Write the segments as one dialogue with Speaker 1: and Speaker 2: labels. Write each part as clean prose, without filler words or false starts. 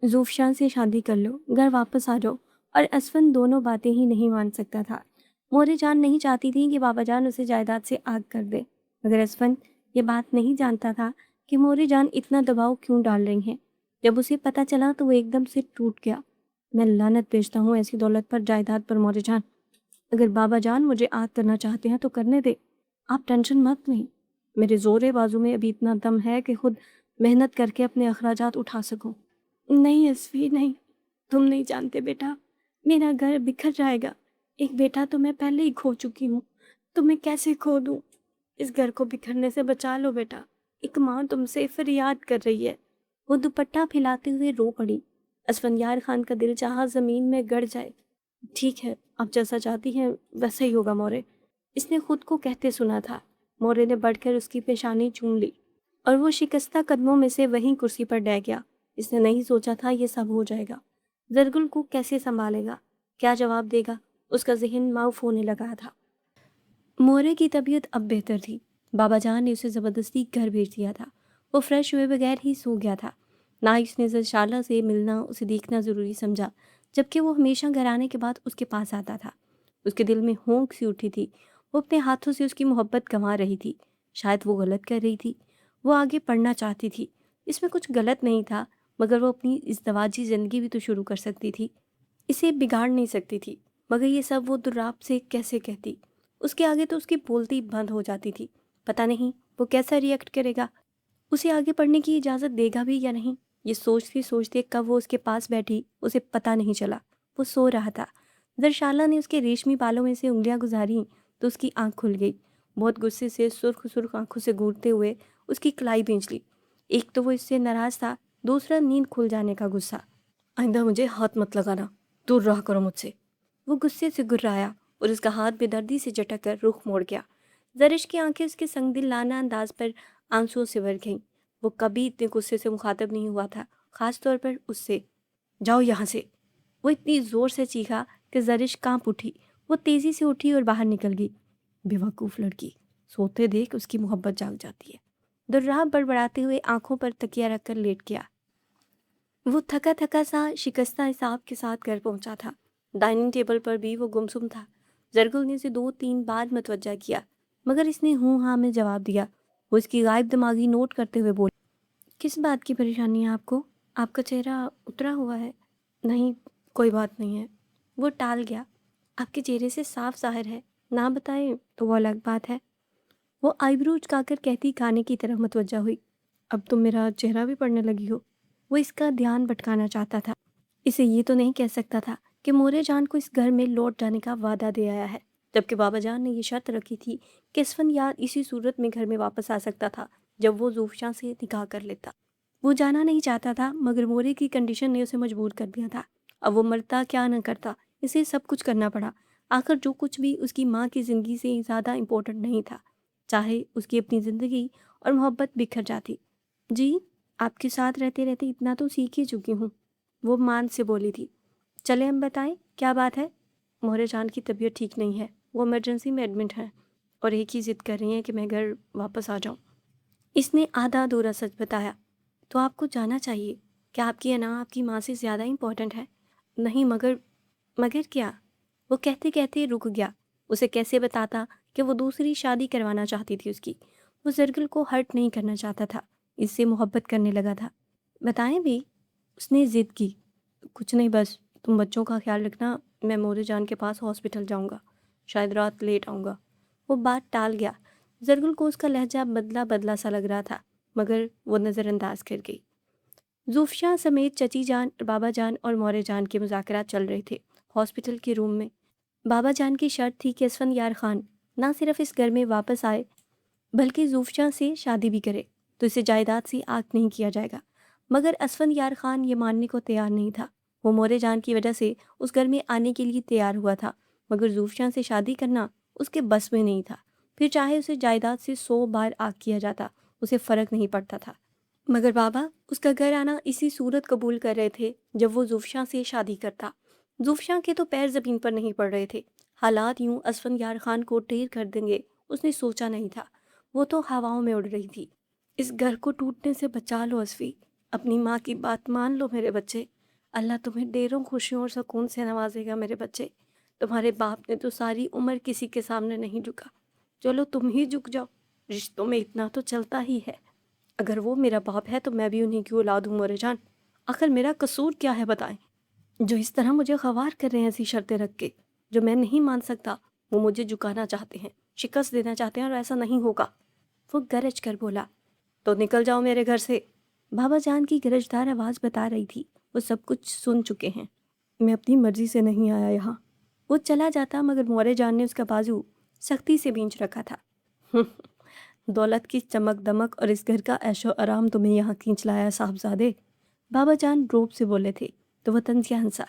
Speaker 1: ज़ूफ़शान से शादी कर लो, घर वापस आ जाओ। और असफन दोनों बातें ही नहीं मान सकता था। मोरे जान नहीं चाहती थी कि बाबा जान उसे जायदाद से आग कर दे, मगर असफन ये बात नहीं जानता था कि मोरे जान इतना दबाव क्यों डाल रही हैं। जब उसे पता चला तो वो एकदम से टूट गया। मैं लानत भेजता हूँ ऐसी दौलत पर, जायदाद पर मोरे जान। अगर बाबा जान मुझे आग करना चाहते हैं तो करने दे, आप टेंशन मत लें। मेरे जोरे बाजू में अभी इतना दम है कि खुद मेहनत करके अपने अखराजात उठा सकूं। नहीं असफी नहीं, तुम नहीं जानते बेटा, मेरा घर बिखर जाएगा। एक बेटा तो मैं पहले ही खो चुकी हूँ, तो मैं कैसे खो दूँ? इस घर को बिखरने से बचा लो बेटा, एक माँ तुमसे फरियाद कर रही है। वो दुपट्टा फैलाते हुए रो पड़ी। असफंयार खान का दिल चाहा जमीन में गड़ जाए। ठीक है, आप जैसा चाहती हैं वैसा ही होगा मोरे, इसने खुद को कहते सुना था। मोरे ने बढ़कर उसकी पेशानी चूम ली और वो शिकस्ता कदमों में से वहीं कुर्सी पर डह गया। इसने नहीं सोचा था ये सब हो जाएगा। जरगुल को कैसे संभालेगा, क्या जवाब देगा? उसका जहन माउफ होने लगा था। मोरे की तबीयत अब बेहतर थी। बाबा जान ने उसे ज़बरदस्ती घर भेज दिया था। वो फ्रेश हुए बगैर ही सो गया था। नाइस ने शाला से मिलना, उसे देखना ज़रूरी समझा, जबकि वो हमेशा घर आने के बाद उसके पास आता था। उसके दिल में होंक सी उठी थी। वो अपने हाथों से उसकी मोहब्बत गंवा रही थी। शायद वो गलत कर रही थी। वो आगे पढ़ना चाहती थी, इसमें कुछ गलत नहीं था, मगर वो अपनी इज़्दवाजी ज़िंदगी भी तो शुरू कर सकती थी। इसे बिगाड़ नहीं सकती थी, मगर ये सब वो दुर्राब से कैसे कहती? उसके आगे तो उसकी बोलती बंद हो जाती थी। पता नहीं वो कैसा रिएक्ट करेगा, उसे आगे पढ़ने की इजाज़त देगा भी या नहीं। ये सोचते सोचते कब वो उसके पास बैठी उसे पता नहीं चला। वो सो रहा था। दरशाला ने उसके रेशमी बालों में से उंगलियां गुजारी तो उसकी आंख खुल गई। बहुत गुस्से से सुर्ख सुर्ख आंखों से घूरते हुए उसकी कलाई भींच ली। एक तो वो इससे नाराज़ था, दूसरा नींद खुल जाने का गुस्सा। आइंदा मुझे हाथ मत लगाना, दूर रहा करो मुझसे। वो गुस्से से गुर्राया और उसका हाथ बेदर्दी से झटक कर रुख मोड़ गया। जरिश की आंखें उसके संगदिल लाना अंदाज पर आंसुओं से भर गईं। वो कभी इतने गुस्से से मुखातब नहीं हुआ था, खास तौर पर उससे। जाओ यहाँ से, वो इतनी ज़ोर से चीखा कि जरिश कांप उठी। वो तेज़ी से उठी और बाहर निकल गई। बेवकूफ़ लड़की, सोते देख उसकी मोहब्बत जाग जाती है। दुर्राह बड़बड़ाते हुए आंखों पर तकिया रखकर लेट गया। वो थका थका सा शिकस्ता हिसाब के साथ घर पहुंचा था। डाइनिंग टेबल पर भी वो गुमसुम था। जरगुल ने उसे 2-3 बार मतवज्जा किया, मगर इसने हूँ हाँ में जवाब दिया। वो इसकी गायब दिमागी नोट करते हुए बोली, किस बात की परेशानी है आपको? आपका चेहरा उतरा हुआ है। नहीं, कोई बात नहीं है। वो टाल गया। आपके चेहरे से साफ ज़ाहिर है, ना बताएं तो वो अलग बात है। वो आईब्रो उचकाकर कहती खाने की तरफ मुतवज्जा हुई, अब तुम मेरा चेहरा भी पढ़ने लगी हो। वो इसका ध्यान भटकाना चाहता था। इसे ये तो नहीं कह सकता था कि मोरे जान को इस घर में लौट जाने का वादा दे आया है, जबकि बाबा जान ने ये शर्त रखी थी कि इसफन यार इसी सूरत में घर में वापस आ सकता था जब वो ज़ूफ़शां से निकाह कर लेता। वो जाना नहीं चाहता था, मगर मोरे की कंडीशन ने उसे मजबूर कर दिया था। अब वो मरता क्या न करता, इसे सब कुछ करना पड़ा। आखिर जो कुछ भी उसकी माँ की ज़िंदगी से ज़्यादा इम्पोर्टेंट नहीं था, चाहे उसकी अपनी ज़िंदगी और मोहब्बत बिखर जाती। जी, आपके साथ रहते रहते इतना तो सीख ही चुकी हूँ, वो मान से बोली थी। चले हम बताएं क्या बात है? मोहरे जान की तबीयत ठीक नहीं है, वो इमरजेंसी में एडमिट है और एक ही ज़िद कर रही हैं कि मैं घर वापस आ जाऊँ। इसने आधा अधूरा सच बताया। तो आपको जाना चाहिए। क्या आपकी अना आपकी माँ से ज़्यादा इम्पोर्टेंट है? नहीं, मगर मगर क्या? वो कहते कहते रुक गया। उसे कैसे बताता कि वो दूसरी शादी करवाना चाहती थी उसकी। वो जरगल को हर्ट नहीं करना चाहता था, इससे मोहब्बत करने लगा था। बताएं भी? उसने ज़िद की। कुछ नहीं, बस तुम बच्चों का ख्याल रखना, मैं मोरे जान के पास हॉस्पिटल जाऊंगा, शायद रात लेट आऊँगा। वो बात टाल गया। जरगुल को उसका लहजा बदला बदला सा लग रहा था, मगर वो नज़रअंदाज कर गई। ज़ूफ़शां समेत चची जान, बाबा जान और मोरे जान के मुज़ाकरात चल रहे थे हॉस्पिटल के रूम में। बाबा जान की शर्त थी कि असफंयार खान ना सिर्फ इस घर में वापस आए, बल्कि ज़ूफ़शां से शादी भी करे तो इसे जायदाद से आग नहीं किया जाएगा। मगर असफंयार खान ये मानने को तैयार नहीं था। वो मोरे जान की वजह से उस घर में आने के लिए तैयार हुआ था, मगर ज़ूफ़शां से शादी करना उसके बस में नहीं था। फिर चाहे उसे जायदाद से 100 बार आग किया जाता, उसे फ़र्क नहीं पड़ता था। मगर बाबा उसका घर आना इसी सूरत कबूल कर रहे थे जब वो ज़ूफ़शां से शादी करता। ज़ूफ़शां के तो पैर ज़मीन पर नहीं पड़ रहे थे। हालात यूं असफंयार खान को ढेर कर देंगे उसने सोचा नहीं था। वो तो हवाओं में उड़ रही थी। इस घर को टूटने से बचा लो असफी, अपनी माँ की बात मान लो मेरे बच्चे। अल्लाह तुम्हें ढेरों खुशियों और सुकून से नवाजेगा मेरे बच्चे। तुम्हारे बाप ने तो सारी उम्र किसी के सामने नहीं झुका, चलो तुम ही झुक जाओ। रिश्तों में इतना तो चलता ही है। अगर वो मेरा बाप है तो मैं भी उन्हीं की औलाद हूँ मोरे जान। आखिर मेरा कसूर क्या है बताएं, जो इस तरह मुझे ख़वार कर रहे हैं ऐसी शर्तें रख के जो मैं नहीं मान सकता। वो मुझे झुकाना चाहते हैं, शिकस्त देना चाहते हैं, और ऐसा नहीं होगा। वो गरज कर बोला, तो निकल जाओ मेरे घर से। बाबा जान की गरजदार आवाज़ बता रही थी वो सब कुछ सुन चुके हैं। मैं अपनी मर्जी से नहीं आया यहाँ। वो चला जाता मगर मोरे जान ने उसका बाजू सख्ती से भींच रखा था। दौलत की चमक दमक और इस घर का ऐशो आराम तुम्हें यहाँ खींच लाया है साहबजादे। बाबा जान रोब से बोले थे तो वह तंजिया हंसा।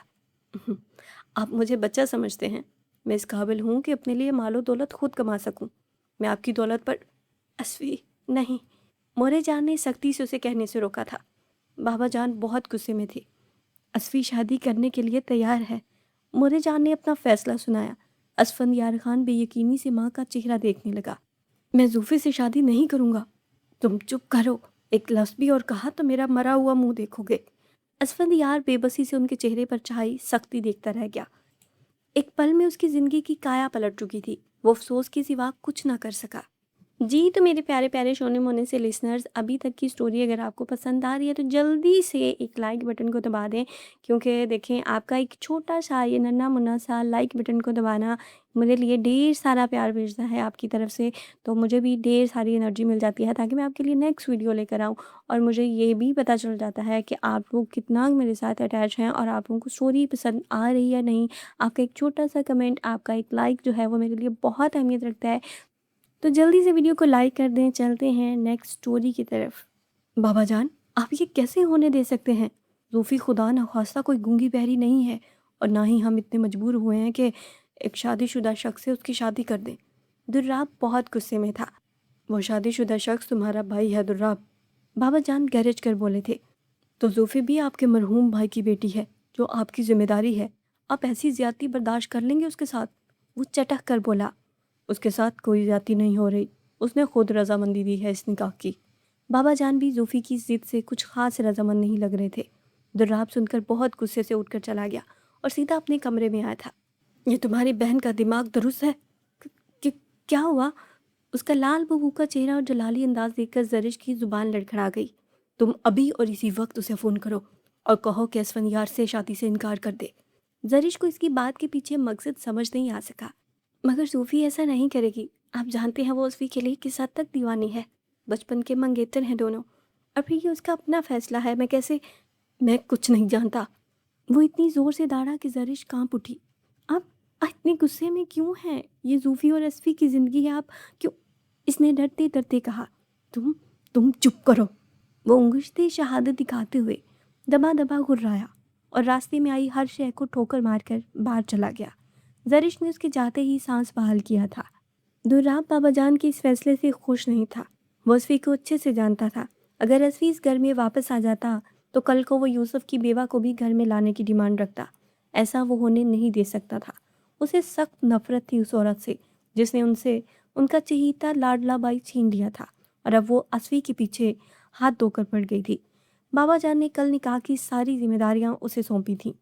Speaker 1: आप मुझे बच्चा समझते हैं। मैं इस काबिल हूँ कि अपने लिए मालो दौलत खुद कमा सकूँ। मैं आपकी दौलत पर असवी नहीं। मोरे जान ने सख्ती से उसे कहने से रोका था। बाबा जान बहुत गुस्से में थे। असफी शादी करने के लिए तैयार है। मोरे जान ने अपना फैसला सुनाया। असफंदियार खान बेयकीनी से माँ का चेहरा देखने लगा। मैं जूफी से शादी नहीं करूँगा। तुम चुप करो। एक लफ्ज़ भी और कहा तो मेरा मरा हुआ मुंह देखोगे। असफंदियार बेबसी से उनके चेहरे पर छाई सख्ती देखता रह गया। एक पल में उसकी ज़िंदगी की काया पलट चुकी थी। वो अफसोस के सिवा कुछ ना कर सका। जी तो मेरे प्यारे प्यारे सोने मोने से लिसनर्स, अभी तक की स्टोरी अगर आपको पसंद आ रही है तो जल्दी से एक लाइक बटन को दबा दें, क्योंकि देखें आपका एक छोटा सा ये नन्हा मुन्ना सा लाइक बटन को दबाना मेरे लिए ढेर सारा प्यार भेजता है आपकी तरफ से। तो मुझे भी ढेर सारी एनर्जी मिल जाती है ताकि मैं आपके लिए नेक्स्ट वीडियो लेकर आऊँ। और मुझे ये भी पता चल जाता है कि आप लोग कितना मेरे साथ अटैच हैं और आप लोगों को स्टोरी पसंद आ रही है नहीं। आपका एक छोटा सा कमेंट, आपका एक लाइक जो है वो मेरे लिए बहुत अहमियत रखता है। तो जल्दी से वीडियो को लाइक कर दें। चलते हैं नेक्स्ट स्टोरी की तरफ। बाबा जान, आप ये कैसे होने दे सकते हैं? रूफ़ी खुदा न खास्ता कोई गूंगी बहरी नहीं है, और ना ही हम इतने मजबूर हुए हैं कि एक शादीशुदा शख्स से उसकी शादी कर दें। दुर्राब बहुत गुस्से में था। वो शादीशुदा शख्स तुम्हारा भाई है दुर्राब। बाबा जान गरज कर बोले थे। तो जूफ़ी भी आपके मरहूम भाई की बेटी है, जो आपकी जिम्मेदारी है। आप ऐसी ज़्यादती बर्दाश्त कर लेंगे उसके साथ? वो चटक कर बोला। उसके साथ कोई ज़्यादती नहीं हो रही। उसने खुद रजामंदी दी है इस निकाह की। बाबा जान भी जूफ़ी की ज़िद से कुछ ख़ास रजामंद नहीं लग रहे थे। दुर्राब सुनकर बहुत गुस्से से उठकर चला गया और सीधा अपने कमरे में आया था। ये तुम्हारी बहन का दिमाग दुरुस्त है? क- क- क्या हुआ? उसका लाल बहू का चेहरा और जलाली अंदाज देखकर जरिश की जुबान लड़खड़ा गई। तुम अभी और इसी वक्त उसे फ़ोन करो और कहो कि असफंयार से शादी से इनकार कर दे। जरिश को इसकी बात के पीछे मकसद समझ नहीं आ सका। मगर सूफ़ी ऐसा नहीं करेगी। आप जानते हैं वो उसफ़ी के लिए किस हद तक दीवानी है। बचपन के मंगेतर हैं दोनों, और फिर ये उसका अपना फ़ैसला है। मैं कैसे? मैं कुछ नहीं जानता। वो इतनी ज़ोर से दौड़ा कि ज़रिश कांप उठी। आप इतने गुस्से में क्यों हैं? ये ज़ूफ़ी और असफ़ी की ज़िंदगी है, आप क्यों? इसने डरते डरते कहा। तुम तुम चुप करो। वो उंगलियां शहादत दिखाते हुए दबा दबा घुर्राया और रास्ते में आई हर शय को ठोकर मारकर बाहर चला गया। जरिश ने उसके जाते ही सांस बहाल किया था। दुर्राब बाबा जान के इस फैसले से खुश नहीं था। वो असफी को अच्छे से जानता था। अगर असफी इस घर में वापस आ जाता तो कल को वो यूसुफ की बेवा को भी घर में लाने की डिमांड रखता। ऐसा वो होने नहीं दे सकता था। उसे सख्त नफरत थी उस औरत से जिसने उनसे उनका चहीता लाडला बाई छीन लिया था, और अब वो असफी के पीछे हाथ धोकर पड़ गई थी। बाबा जान ने कल निकाह की सारी जिम्मेदारियां उसे सौंपी थीं।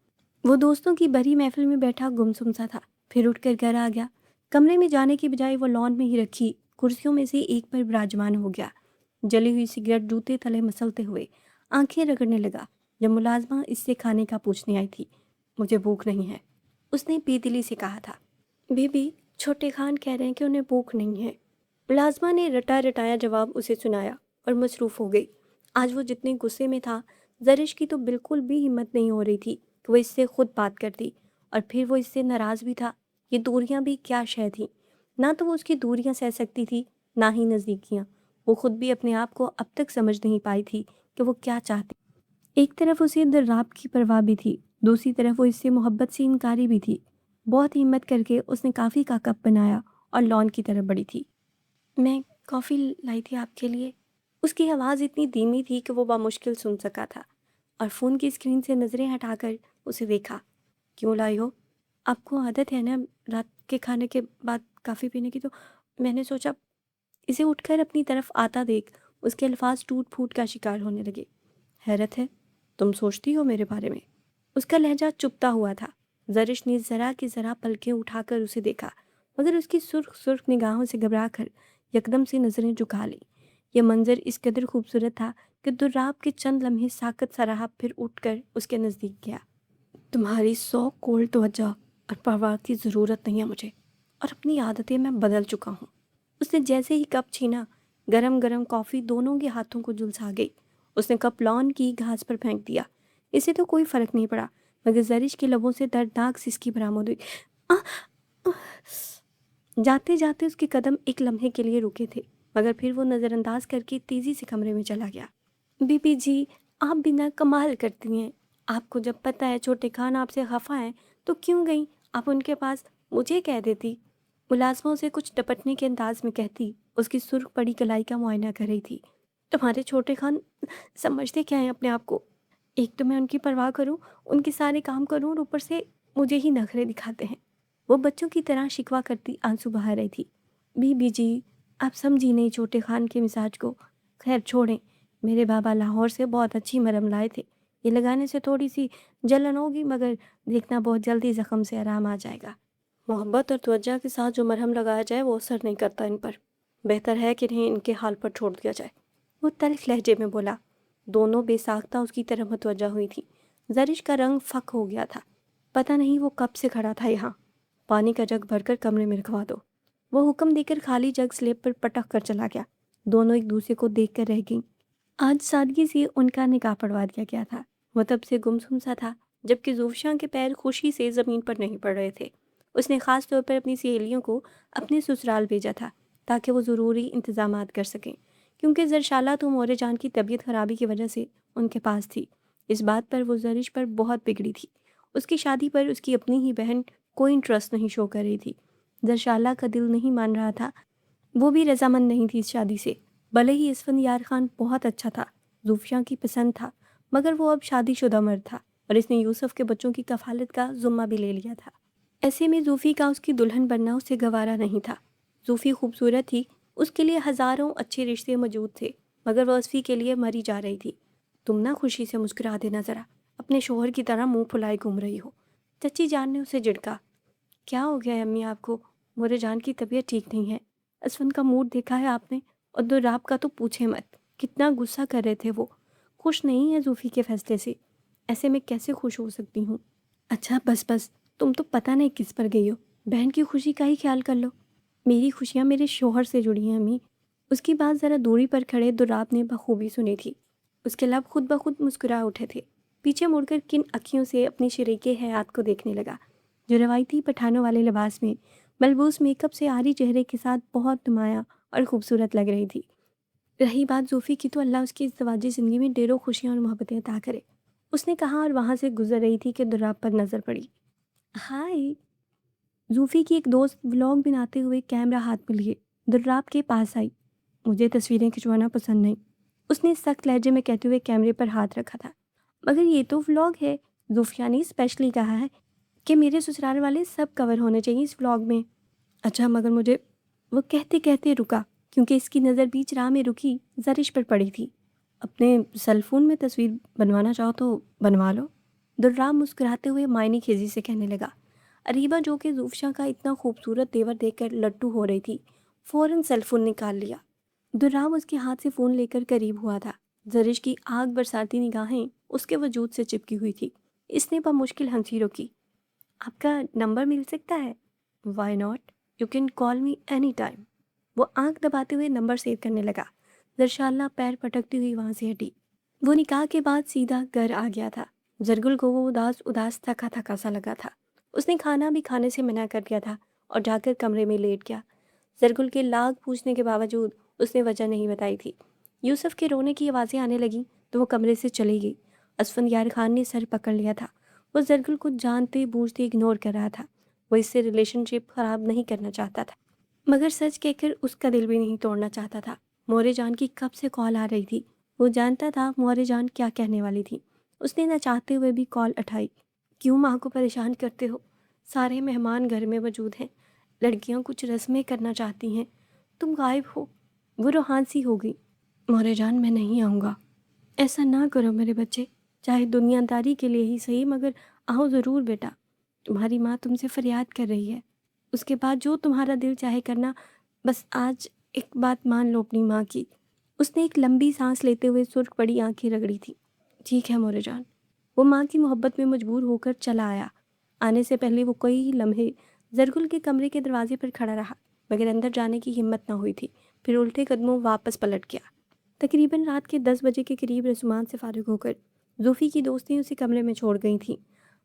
Speaker 1: वो दोस्तों की भरी महफिल में बैठा गुमसुम सा था। फिर उठकर घर आ गया। कमरे में जाने की बजाय वो लॉन में ही रखी कुर्सियों में से एक पर विराजमान हो गया। जली हुई सिगरेट जूते तले मसलते हुए आंखें रगड़ने लगा। जब मुलाजमा इससे खाने का पूछने आई थी, मुझे भूख नहीं है, उसने बेदिली से कहा था। बेबी, छोटे खान कह रहे हैं कि उन्हें भूख नहीं है। मुलाजमा ने रटा रटाया जवाब उसे सुनाया और मसरूफ़ हो गई। आज वो जितने गुस्से में था, जरिश की तो बिल्कुल भी हिम्मत नहीं हो रही थी कि वो इससे खुद बात करती, और फिर वो इससे नाराज़ भी था। ये दूरियां भी क्या शय थी। ना तो वो उसकी दूरियां सह सकती थी, ना ही नज़दीकियां। वो खुद भी अपने आप को अब तक समझ नहीं पाई थी कि वो क्या चाहती। एक तरफ उसे दर्राब की परवाह भी थी, दूसरी तरफ वो इससे मोहब्बत से इनकारी भी थी। बहुत हिम्मत करके उसने काफ़ी का कप बनाया और लॉन की तरफ बढ़ी थी। मैं कॉफ़ी लाई थी आपके लिए। उसकी आवाज़ इतनी धीमी थी कि वो बामुश्किल सुन सका था, और फ़ोन की स्क्रीन से नज़रें हटाकर उसे देखा। क्यों लाई हो? आपको आदत है ना रात के खाने के बाद कॉफ़ी पीने की, तो मैंने सोचा। इसे उठकर अपनी तरफ आता देख उसके अल्फाज टूट फूट का शिकार होने लगे। हैरत है, तुम सोचती हो मेरे बारे में? اس کا لہجہ چپتا ہوا تھا۔ زرش نے ذرا کی ذرا پلکیں اٹھا کر اسے دیکھا، مگر اس کی سرخ سرخ نگاہوں سے گھبرا کر یکدم سے نظریں جھکا لی۔ یہ منظر اس قدر خوبصورت تھا کہ دراب کے چند لمحے ساکت سا رہا، پھر اٹھ کر اس کے نزدیک گیا۔ تمہاری 100 کول توجہ اور پرواہ کی ضرورت نہیں ہے مجھے، اور اپنی عادتیں میں بدل چکا ہوں۔ اس نے جیسے ہی کپ چھینا، گرم گرم کافی دونوں کے ہاتھوں کو جھلسا گئی۔ اس نے کپ لان کی گھاس پر پھینک دیا۔ اسے تو کوئی فرق نہیں پڑا، مگر زرش کے لبوں سے دردناک سسکی برآمد ہوئی۔ جاتے جاتے اس کے قدم ایک لمحے کے لیے رکے تھے، مگر پھر وہ نظر انداز کر کے تیزی سے کمرے میں چلا گیا۔ بی بی جی، آپ بنا کمال کرتی ہیں۔ آپ کو جب پتہ ہے چھوٹے خان آپ سے خفا ہیں تو کیوں گئیں؟ آپ ان کے پاس مجھے کہہ دیتی۔ ملازموں سے کچھ ڈپٹنے کے انداز میں کہتی اس کی سرخ پڑی کلائی کا معائنہ کر رہی تھی۔ تمہارے چھوٹے خان سمجھتے کیا ہیں اپنے آپ کو؟ ایک تو میں ان کی پرواہ کروں، ان کے سارے کام کروں، اور اوپر سے مجھے ہی نخرے دکھاتے ہیں۔ وہ بچوں کی طرح شکوہ کرتی آنسو بہا رہی تھی۔ بی بی جی، آپ سمجھی نہیں چھوٹے خان کے مزاج کو۔ خیر چھوڑیں، میرے بابا لاہور سے بہت اچھی مرہم لائے تھے۔ یہ لگانے سے تھوڑی سی جلن ہوگی، مگر دیکھنا بہت جلدی زخم سے آرام آ جائے گا۔ محبت اور توجہ کے ساتھ جو مرہم لگایا جائے وہ اثر نہیں کرتا ان پر۔ بہتر ہے کہ انہیں ان کے حال پر چھوڑ دیا جائے، وہ تلخ لہجے میں بولا۔ دونوں بے ساختہ اس کی طرف متوجہ ہوئی تھی۔ زرش کا رنگ فک ہو گیا تھا۔ پتہ نہیں وہ کب سے کھڑا تھا یہاں۔ پانی کا جگ بھر کر کمرے میں رکھوا دو، وہ حکم دے کر خالی جگ سلیب پر پٹک کر چلا گیا۔ دونوں ایک دوسرے کو دیکھ کر رہ گئیں۔ آج سادگی سے ان کا نکاح پڑھوا دیا گیا تھا۔ وہ تب سے گمسم سا تھا جبکہ زوفشاں کے پیر خوشی سے زمین پر نہیں پڑ رہے تھے۔ اس نے خاص طور پر اپنی سہیلیوں کو اپنے سسرال بھیجا تھا تاکہ وہ ضروری انتظامات کر سکیں، کیونکہ زرشالہ تو مورے جان کی طبیعت خرابی کی وجہ سے ان کے پاس تھی۔ اس بات پر وہ زرش پر بہت بگڑی تھی۔ اس کی شادی پر اس کی اپنی ہی بہن کوئی انٹرسٹ نہیں شو کر رہی تھی۔ زرشالہ کا دل نہیں مان رہا تھا، وہ بھی رضامند نہیں تھی اس شادی سے۔ بھلے ہی اسفندیار خان بہت اچھا تھا، زوفیاں کی پسند تھا، مگر وہ اب شادی شدہ مرد تھا اور اس نے یوسف کے بچوں کی کفالت کا ذمہ بھی لے لیا تھا۔ ایسے میں زوفی کا اس کی دلہن بننا اسے گوارا نہیں تھا۔ زوفی خوبصورت تھی، اس کے لیے ہزاروں اچھے رشتے موجود تھے، مگر وہ اسفی کے لیے مری جا رہی تھی۔ تم نہ خوشی سے مسکرا دینا ذرا، اپنے شوہر کی طرح منہ پھلائے گھوم رہی ہو۔ چچی جان نے اسے جھڑکا۔ کیا ہو گیا ہے امی آپ کو؟ مورے جان کی طبیعت ٹھیک نہیں ہے۔ اسفند کا موڈ دیکھا ہے آپ نے؟ اور دراب کا تو پوچھے مت، کتنا غصہ کر رہے تھے وہ۔ خوش نہیں ہے زوفی کے فیصلے سے، ایسے میں کیسے خوش ہو سکتی ہوں؟ اچھا بس بس، تم تو پتہ نہیں کس پر گئی ہو۔ بہن کی خوشی کا ہی خیال کر لو۔ میری خوشیاں میرے شوہر سے جڑی ہیں امی۔ اس کی بات ذرا دوری پر کھڑے دراب نے بخوبی سنی تھی۔ اس کے لب خود بخود مسکرا اٹھے تھے۔ پیچھے مڑ کر کن اکھیوں سے اپنی شریک حیات کو دیکھنے لگا، جو روایتی پٹھانوں والے لباس میں ملبوس میک اپ سے آری چہرے کے ساتھ بہت نمایاں اور خوبصورت لگ رہی تھی۔ رہی بات زوفی کی، تو اللہ اس کی ازدواجی زندگی میں ڈھیروں خوشیاں اور محبتیں عطا کرے، اس نے کہا، اور وہاں سے گزر رہی تھی کہ دراب پر نظر پڑی۔ ہائے! زوفی کی ایک دوست ولاگ بناتے ہوئے کیمرہ ہاتھ میں لیے دراب کے پاس آئی۔ مجھے تصویریں کھنچوانا پسند نہیں، اس نے سخت لہجے میں کہتے ہوئے کیمرے پر ہاتھ رکھا تھا۔ مگر یہ تو ولاگ ہے، زوفیہ نے اسپیشلی کہا ہے کہ میرے سسرال والے سب کور ہونے چاہیے اس ولاگ میں۔ اچھا مگر مجھے، وہ کہتے کہتے رکا کیونکہ اس کی نظر بیچ راہ میں رکی زرش پر پڑی تھی۔ اپنے سیل فون میں تصویر بنوانا چاہو تو بنوا لو، دراب مسکراتے ہوئے معنی خیزی سے کہنے لگا۔ اریبہ جو کہ زوفشاں کا اتنا خوبصورت تیور دیکھ کر لٹو ہو رہی تھی، فوراً سیل فون نکال لیا۔ دراب اس کے ہاتھ سے فون لے کر قریب ہوا تھا۔ زرش کی آگ برساتی نگاہیں اس کے وجود سے چپکی ہوئی تھی۔ اس نے بمشکل ہنسی روکی۔ آپ کا نمبر مل سکتا ہے؟ Why not, you can call me any time. وہ آنکھ دباتے ہوئے نمبر سیو کرنے لگا۔ زرشالہ پیر پٹکتی ہوئی وہاں سے ہٹی۔ وہ نکاح کے بعد سیدھا گھر آ گیا تھا۔ زرگل کو وہ اداس تھکا تھکا سا لگا تھا۔ اس نے کھانا بھی کھانے سے منع کر دیا تھا اور جا کر کمرے میں لیٹ گیا۔ زرگل کے لاگ پوچھنے کے باوجود اس نے وجہ نہیں بتائی تھی۔ یوسف کے رونے کی آوازیں آنے لگیں تو وہ کمرے سے چلی گئی۔ اسفندیار خان نے سر پکڑ لیا تھا۔ وہ زرگل کو جانتے بوجھتے اگنور کر رہا تھا۔ وہ اس سے ریلیشن شپ خراب نہیں کرنا چاہتا تھا، مگر سچ کہہ کر اس کا دل بھی نہیں توڑنا چاہتا تھا۔ مورے جان کی کب سے کال آ رہی تھی، وہ جانتا تھا مورے جان کیا کہنے والی تھی۔ اس نے نہ چاہتے ہوئے بھی کال اٹھائی۔ کیوں ماں کو پریشان کرتے ہو؟ سارے مہمان گھر میں موجود ہیں، لڑکیاں کچھ رسمیں کرنا چاہتی ہیں، تم غائب ہو۔ وہ روحان سی ہو گئی۔ مورے جان میں نہیں آؤں گا۔ ایسا نہ کرو میرے بچے، चाहे दुनियादारी के लिए ही सही, मगर आओ ज़रूर बेटा। तुम्हारी माँ तुमसे फरियाद कर रही है। उसके बाद जो तुम्हारा दिल चाहे करना, बस आज एक बात मान लो अपनी माँ की। उसने एक लंबी सांस लेते हुए सुर्ख बड़ी आंखें रगड़ी थी। ठीक है मोरे जान। वो माँ की मोहब्बत में मजबूर होकर चला आया। आने से पहले वो कई लम्हे ज़रगुल के कमरे के दरवाजे पर खड़ा रहा, मगर अंदर जाने की हिम्मत न हुई थी। फिर उल्टे कदमों वापस पलट गया। तकरीबन रात के 10 बजे के करीब रसूमान से फारिग होकर ज़ूफ़ी की दोस्तें उसे कमरे में छोड़ गई थीं।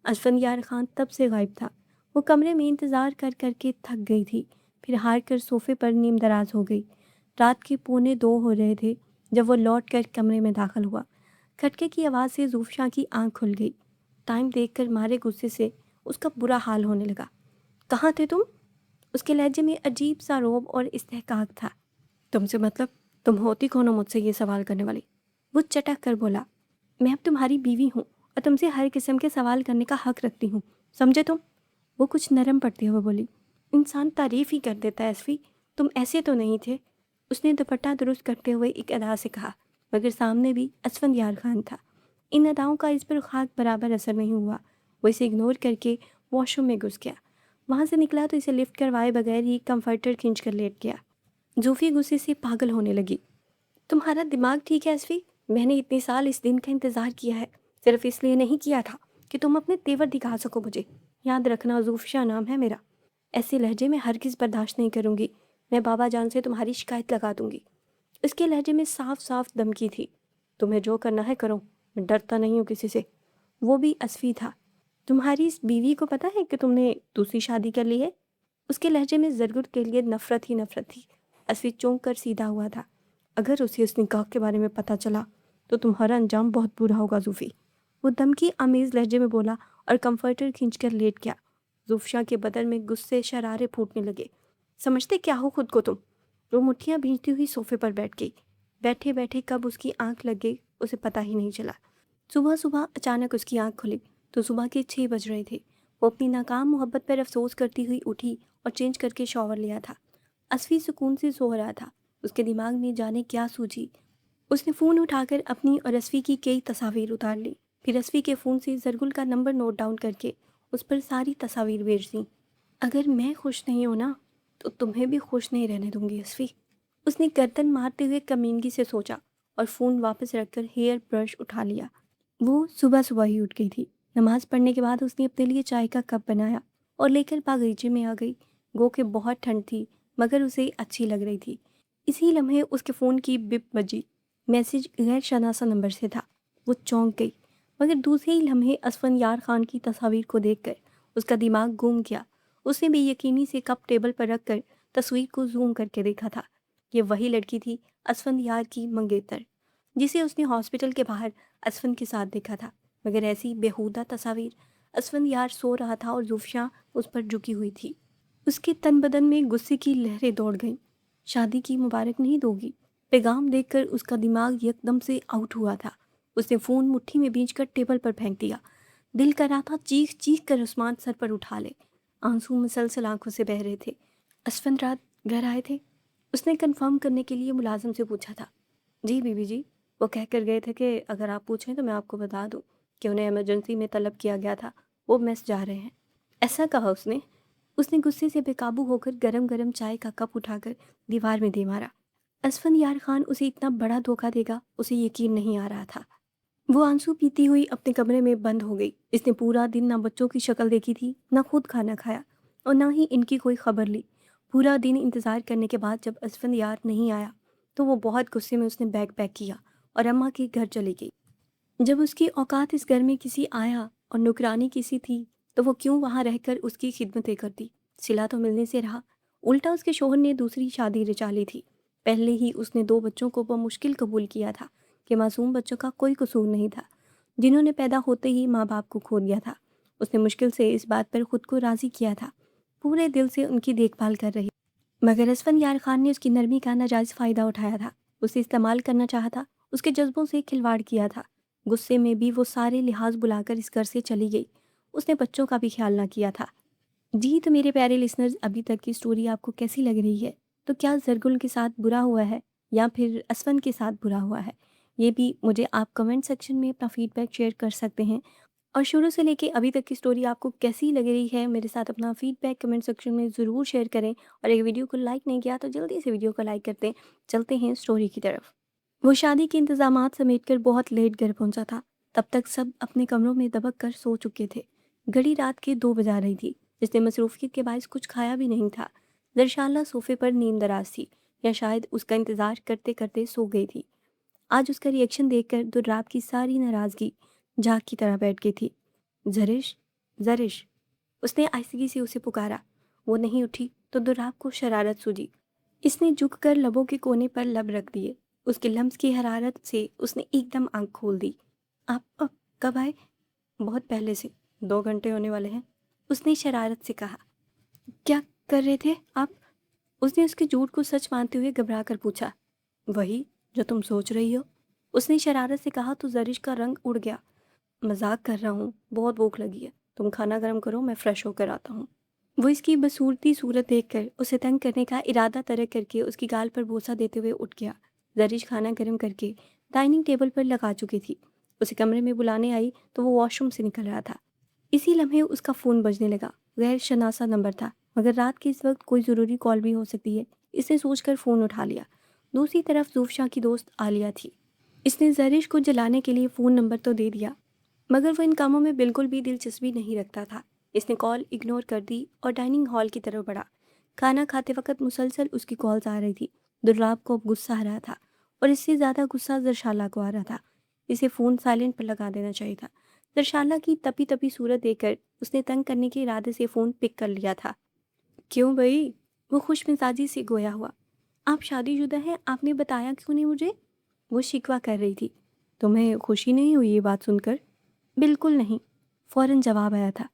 Speaker 1: असफंदियार खान तब से गायब था। वो कमरे में इंतज़ार कर कर के थक गई थी। फिर हार कर सोफ़े पर नीम दराज हो गई। रात के 1:45 हो रहे थे जब वो लौट कर कमरे में दाखिल हुआ। खटके की आवाज़ से ज़ूफ़शा की आंख खुल गई। टाइम देखकर मारे गुस्से से उसका बुरा हाल होने लगा। कहाँ थे तुम? उसके लहजे में अजीब सा रौब और इस्तेहकाक था। तुमसे मतलब? तुम होती कौन हो मुझसे ये सवाल करने वाली? वो चटक कर बोला। मैं अब तुम्हारी बीवी हूँ और तुमसे हर किस्म के सवाल करने का हक रखती हूँ, समझे तुम? वो कुछ नरम पड़ते हुए बोली। इंसान तारीफ़ ही कर देता है असफी, तुम ऐसे तो नहीं थे। उसने दुपट्टा दुरुस्त करते हुए एक अदा से कहा, मगर सामने भी असफंदियार खान था। इन अदाओं का इस पर खाक बराबर असर नहीं हुआ। वो इसे इग्नोर करके वॉशरूम में घुस गया। वहाँ से निकला तो इसे लिफ्ट करवाए बगैर ही कंफर्टर खींच कर लेट गया। ज़ूफ़ी गुस्से से पागल होने लगी। तुम्हारा दिमाग ठीक है असफी? मैंने इतने साल इस दिन का इंतज़ार किया है, सिर्फ इसलिए नहीं किया था कि तुम अपने तेवर दिखा सको मुझे। याद रखना, ज़ूफ़शा नाम है मेरा। ऐसे लहजे में हरगिज़ बर्दाश्त नहीं करूँगी। मैं बाबा जान से तुम्हारी शिकायत लगा दूँगी। उसके लहजे में साफ साफ धमकी थी। तुम्हें जो करना है करो, मैं डरता नहीं हूँ किसी से। वो भी असफी था। तुम्हारी इस बीवी को पता है कि तुमने दूसरी शादी कर ली है? उसके लहजे में ज़रगुल के लिए नफ़रत ही नफ़रत थी। असफी चौंक कर सीधा हुआ था। अगर उसे उस निकाह के बारे में पता चला तो तुम्हारा अंजाम बहुत बुरा होगा ज़ूफ़ी। वो धमकी आमेज़ लहजे में बोला और कंफर्टर खींचकर लेट गया। ज़ूफ़शा के बदन में गुस्से शरारे फूटने लगे। समझते क्या हो खुद को तुम? वो मुट्ठियाँ भींचती हुई सोफे पर बैठ गई। बैठे बैठे कब उसकी आंख लग गई उसे पता ही नहीं चला। सुबह सुबह अचानक उसकी आंख खुली तो सुबह के 6 बज रहे थे। वो अपनी नाकाम मोहब्बत पर अफसोस करती हुई उठी और चेंज करके शॉवर लिया था। असफी सुकून से सो रहा था। उसके दिमाग में जाने क्या सूझी। उसने फ़ोन उठाकर अपनी और असफी की कई तस्वीर उतार ली। फिर असफी के फ़ोन से ज़रगुल का नंबर नोट डाउन करके उस पर सारी तस्वीर भेज दी। अगर मैं खुश नहीं हूं ना तो तुम्हें भी खुश नहीं रहने दूंगी असफी। उसने गर्दन मारते हुए कमीनगी से सोचा और फ़ोन वापस रखकर हेयर ब्रश उठा लिया। वो सुबह सुबह ही उठ गई थी। नमाज पढ़ने के बाद उसने अपने लिए चाय का कप बनाया और लेकर बागीचे में आ गई। गो के बहुत ठंड थी, मगर उसे अच्छी लग रही थी। इसी लम्हे उसके फ़ोन की बिप बजी। मैसेज गैर शनासा नंबर से था। वो चौंक गई, मगर दूसरे ही लम्हे असफंदियार खान की तस्वीर को देखकर उसका दिमाग घूम गया। उसने बेयकीनी से कप टेबल पर रख कर तस्वीर को जूम करके देखा था। ये वही लड़की थी, असफंदियार की मंगेतर, जिसे उसने हॉस्पिटल के बाहर असफंद के साथ देखा था। मगर ऐसी बेहुदा तस्वीर। असफंदियार सो रहा था और ज़ूफ़शा उस पर झुकी हुई थी। उसके तन बदन में गुस्से की लहरें दौड़ गईं। शादी की मुबारक नहीं दोगी? पैगाम देखकर उसका दिमाग एकदम से आउट हुआ था। उसने फ़ोन मुट्ठी में भींचकर टेबल पर फेंक दिया। दिल कर रहा था चीख चीख कर उस्मान सर पर उठा ले। आंसू मुसलसल आंखों से बह रहे थे। असफंद रात घर आए थे? उसने कंफर्म करने के लिए मुलाजिम से पूछा था। जी बीबी जी। वो कह कर गए थे कि अगर आप पूछें तो मैं आपको बता दूं कि उन्हें इमरजेंसी में तलब किया गया था, वो मेस जा रहे हैं। ऐसा कहा उसने। उसने गुस्से से बेकाबू होकर गरम गरम चाय का कप उठाकर दीवार में दे मारा। असफंदियार खान उसे इतना बड़ा धोखा देगा उसे यकीन नहीं आ रहा था। वो आंसू पीती हुई अपने कमरे में बंद हो गई। इसने पूरा दिन ना बच्चों की शक्ल देखी थी, ना खुद खाना खाया और ना ही इनकी कोई खबर ली। पूरा दिन इंतज़ार करने के बाद जब असफंदियार नहीं आया तो वो बहुत गुस्से में उसने बैग पैक किया और अम्मा के घर चली गई। जब उसकी औकात इस घर में किसी आया और नुकरानी किसी थी तो वो क्यों वहाँ रहकर उसकी खिदमतें करती। सिला तो मिलने से रहा, उल्टा उसके शोहर ने दूसरी शादी रचा ली थी। पहले ही उसने 2 बच्चों को बमुश्किल कबूल किया था कि मासूम बच्चों का कोई कसूर नहीं था, जिन्होंने पैदा होते ही माँ बाप को खो दिया था। उसने मुश्किल से इस बात पर खुद को राज़ी किया था। पूरे दिल से उनकी देखभाल कर रही, मगर असफंदियार खान ने उसकी नरमी का नाजायज़ फ़ायदा उठाया था। उसे इस्तेमाल करना चाहा, उसके जज्बों से खिलवाड़ किया था। गुस्से में भी वो सारे लिहाज बुलाकर इस घर से चली गई। उसने बच्चों का भी ख्याल ना किया था। जी तो मेरे प्यारे लिसनर्स, अभी तक की स्टोरी आपको कैसी लग रही है? तो क्या ज़रगुल के साथ बुरा हुआ है या फिर असफंद के साथ बुरा हुआ है? ये भी मुझे आप कमेंट सेक्शन में अपना फीडबैक शेयर कर सकते हैं। और शुरू से लेके अभी तक की स्टोरी आपको कैसी लग रही है, मेरे साथ अपना फीडबैक कमेंट सेक्शन में ज़रूर शेयर करें। और एक वीडियो को लाइक नहीं किया तो जल्दी से वीडियो को लाइक करते हैं। चलते हैं स्टोरी की तरफ। वो शादी के इंतजामात समेट कर बहुत लेट घर पहुंचा था। तब तक सब अपने कमरों में दबक कर सो चुके थे। घड़ी रात के 2 बजा रही थी, जिसने मसरूफियत के बायस कुछ खाया भी नहीं था। दरशाला सोफे पर नींद दराज थी, या शायद उसका इंतजार करते करते सो गई थी। आज उसका रिएक्शन देखकर दुर्राब की सारी नाराज़गी झाग की तरह बैठ गई थी। ज़रिश, ज़रिश, उसने आहिस्तगी से उसे पुकारा। वो नहीं उठी तो दुर्राब को शरारत सूझी। इसने झुककर लबों के कोने पर लब रख दिए। उसके लम्स की हरारत से उसने एकदम आंख खोल दी। आप अब कब आए? बहुत पहले से, 2 घंटे होने वाले हैं, उसने शरारत से कहा। क्या कर रहे थे आप? उसने उसके झूठ को सच मानते हुए घबरा कर पूछा। वही जो तुम सोच रही हो, उसने शरारत से कहा। तो जरिश का रंग उड़ गया। मजाक कर रहा हूँ, बहुत भूख लगी है, तुम खाना गर्म करो, मैं फ्रेश होकर आता हूँ। वो इसकी बसूरती सूरत देखकर उसे तंग करने का इरादा तरक करके उसकी गाल पर बोसा देते हुए उठ गया। जरिश खाना गर्म करके डाइनिंग टेबल पर लगा चुकी थी। उसे कमरे में बुलाने आई तो वो वॉशरूम से निकल रहा था। इसी लम्हे उसका फ़ोन बजने लगा। गैर शनासा नंबर था, मगर रात के इस वक्त कोई ज़रूरी कॉल भी हो सकती है, इसने सोचकर फ़ोन उठा लिया। दूसरी तरफ ज़ूफ़शा की दोस्त आलिया थी। इसने ज़रिश को जलाने के लिए फ़ोन नंबर तो दे दिया, मगर वो इन कामों में बिल्कुल भी दिलचस्पी नहीं रखता था। इसने कॉल इग्नोर कर दी और डाइनिंग हॉल की तरफ बढ़ा। खाना खाते वक्त मुसलसल उसकी कॉल्स आ रही थी। दुर्राब को अब गुस्सा आ रहा था, और इससे ज़्यादा गुस्सा जरशाला को आ रहा था। इसे फ़ोन साइलेंट पर लगा देना चाहिए था। दरशाला की तपी तपी सूरत देखकर उसने तंग करने के इरादे से फ़ोन पिक कर लिया था। क्यों भई? वो खुश मिजाजी से गोया हुआ। आप शादीशुदा हैं, आपने बताया क्यों नहीं मुझे? वो शिकवा कर रही थी। तुम्हें खुशी नहीं हुई ये बात सुनकर? बिल्कुल नहीं, फ़ौरन जवाब आया था।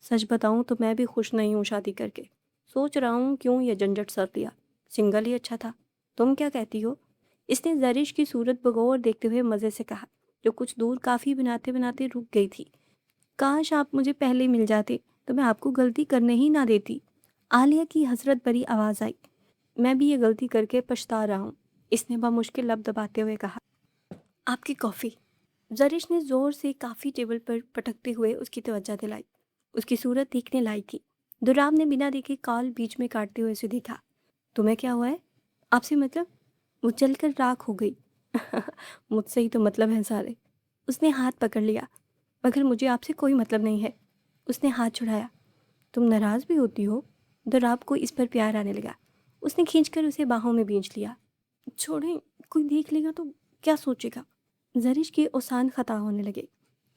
Speaker 1: सच बताऊं तो मैं भी खुश नहीं हूँ शादी करके। सोच रहा हूँ क्यों ये झंझट सर लिया, सिंगल ही अच्छा था। तुम क्या कहती हो? इसने जरिश की सूरत बगौर देखते हुए मज़े से कहा, जो कुछ दूर काफ़ी बनाते बनाते रुक गई थी। काश आप मुझे पहले मिल जाते तो मैं आपको गलती करने ही ना देती। आलिया की हसरत भरी आवाज़ आई। मैं भी ये गलती करके पछता रहा हूँ, इसने बमुश्किल लब दबाते हुए कहा। आपकी कॉफ़ी। जरिश ने ज़ोर से काफ़ी टेबल पर पटकते हुए उसकी तवज्जो दिलाई। उसकी सूरत देखने लायक थी। दुराब ने बिना देखे कॉल बीच में काटते हुए उसे देखा। तुम्हें क्या हुआ है? आपसे मतलब? वो जलकर राख हो गई। मुझसे ही तो मतलब है सारे। उसने हाथ पकड़ लिया। मगर मुझे आपसे कोई मतलब नहीं है। उसने हाथ छुड़ाया। तुम नाराज़ भी होती हो? दुराब को इस पर प्यार आने लगा। उसने खींचकर उसे बाहों में भींच लिया। छोड़ें, कोई देख लेगा तो क्या सोचेगा? जरिश के ओसान खता होने लगे।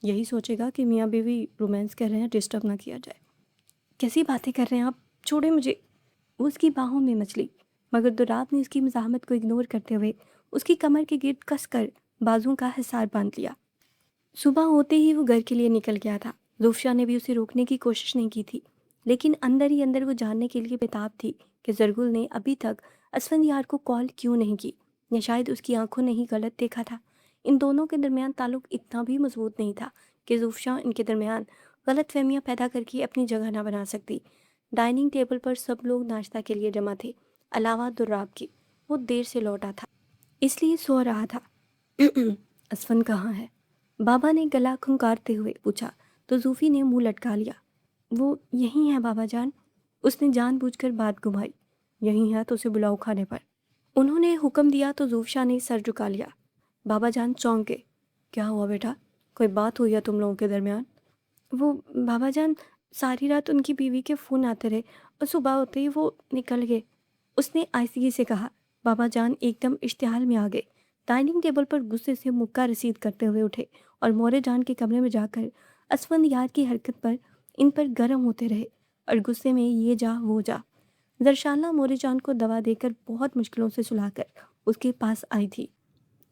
Speaker 1: यही सोचेगा कि मियाँ बीवी रोमांस कर रहे हैं, डिस्टर्ब ना किया जाए। कैसी बातें कर रहे हैं आप? छोड़े मुझे। वो उसकी बाहों में मचली, मगर दुराब ने उसकी मज़ाहमत को इग्नोर करते हुए उसकी कमर के गिर्द कसकर बाजुओं का हिसार बांध लिया। सुबह होते ही वो घर के लिए निकल गया था। ज़ूफ़शा ने भी उसे रोकने की कोशिश नहीं की थी, लेकिन अंदर ही अंदर वो जानने के लिए बेताब थी कि ज़रगुल ने अभी तक असफंदियार को कॉल क्यों नहीं की, या शायद उसकी आंखों ने ही गलत देखा था। इन दोनों के दरमियान ताल्लुक इतना भी मजबूत नहीं था कि ज़ूफ़शा इनके दरमियान गलत फहमियाँ पैदा करके अपनी जगह ना बना सकती। डाइनिंग टेबल पर सब लोग नाश्ता के लिए जमा थे, अलावा दुर्राब की। वो देर से लौटा था, इसलिए सो रहा था। असफन कहाँ है? बाबा ने गला खुंकारते हुए पूछा, तो जूफी ने मुंह लटका लिया। वो यहीं है बाबा जान। उसने जानबूझकर बात घुमाई। यहीं है तो उसे बुलाओ खाने पर। उन्होंने हुक्म दिया तो जूफशा ने सर झुका लिया। बाबा जान चौंके। क्या हुआ बेटा, कोई बात हुई है तुम लोगों के दरमियान? वो बाबा जान, सारी रात उनकी बीवी के फ़ोन आते रहे और सुबह होते ही वो निकल गए, उसने आहिस्तगी से कहा। बाबा जान एकदम इश्तिहाल में आ गए। डाइनिंग टेबल पर गुस्से से मुक्का रसीद करते हुए उठे और मोरे जान के कमरे में जाकर असफंद यार की हरकत पर इन पर गर्म होते रहे और गुस्से में ये जा वो जा। दरशाला मोरे जान को दवा देकर बहुत मुश्किलों से सुलाकर उसके पास आई थी।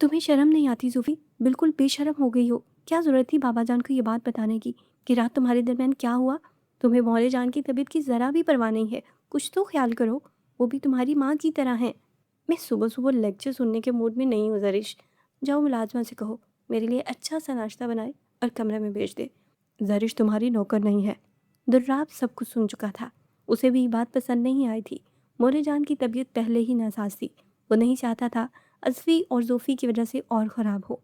Speaker 1: तुम्हें शर्म नहीं आती सूफी? बिल्कुल बेशर्म हो गई हो। क्या ज़रूरत थी बाबा जान को ये बात बताने की कि रात तुम्हारे दरमियान क्या हुआ? तुम्हें मोरे जान की तबीयत की ज़रा भी परवाह नहीं है। कुछ तो ख्याल करो, वो भी तुम्हारी माँ की तरह हैं। मैं सुबह सुबह लेक्चर सुनने के मूड में नहीं हूँ ज़रिश। जाओ मुलाजमा से कहो मेरे लिए अच्छा सा नाश्ता बनाए और कमरे में भेज दे। ज़रिश तुम्हारी नौकर नहीं है। दुर्राब सब कुछ सुन चुका था। उसे भी बात पसंद नहीं आई थी। मोरे जान की तबीयत पहले ही नासाज थी। वो नहीं चाहता था असफ़ी और ज़ोफ़ी की वजह से और ख़राब हो।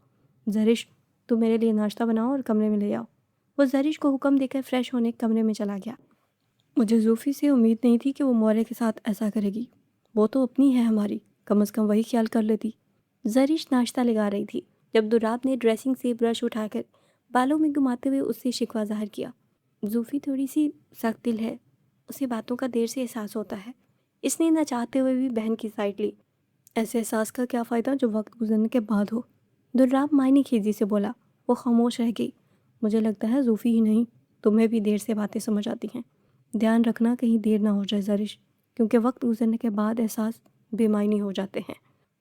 Speaker 1: ज़रिश, तुम मेरे लिए नाश्ता बनाओ और कमरे में ले आओ। वो ज़रिश को हुक्म देकर फ्रेश होने कमरे में चला गया। मुझे ज़ोफ़ी से उम्मीद नहीं थी कि वो मौर्य के साथ ऐसा करेगी। वो तो अपनी है हमारी, कम से कम वही ख्याल कर लेती। ज़रिश नाश्ता लगा रही थी जब दुर्राब ने ड्रेसिंग से ब्रश उठाकर बालों में घुमाते हुए उससे शिकवा ज़ाहिर किया। ज़ोफ़ी थोड़ी सी सख्त दिल है, उसे बातों का देर से एहसास होता है। इसने न चाहते हुए भी बहन की साइड ली। ऐसे एहसास का क्या फ़ायदा जो वक्त गुजरने के बाद हो। दुर्राब मायने खीजी से बोला। वो खामोश रह गई। मुझे लगता है ज़ोफ़ी ही नहीं, तुम्हें भी देर से बातें समझ आती हैं। ध्यान रखना कहीं देर ना हो जाए ज़रिश, क्योंकि वक्त गुजरने के बाद एहसास बेमायनी हो जाते हैं।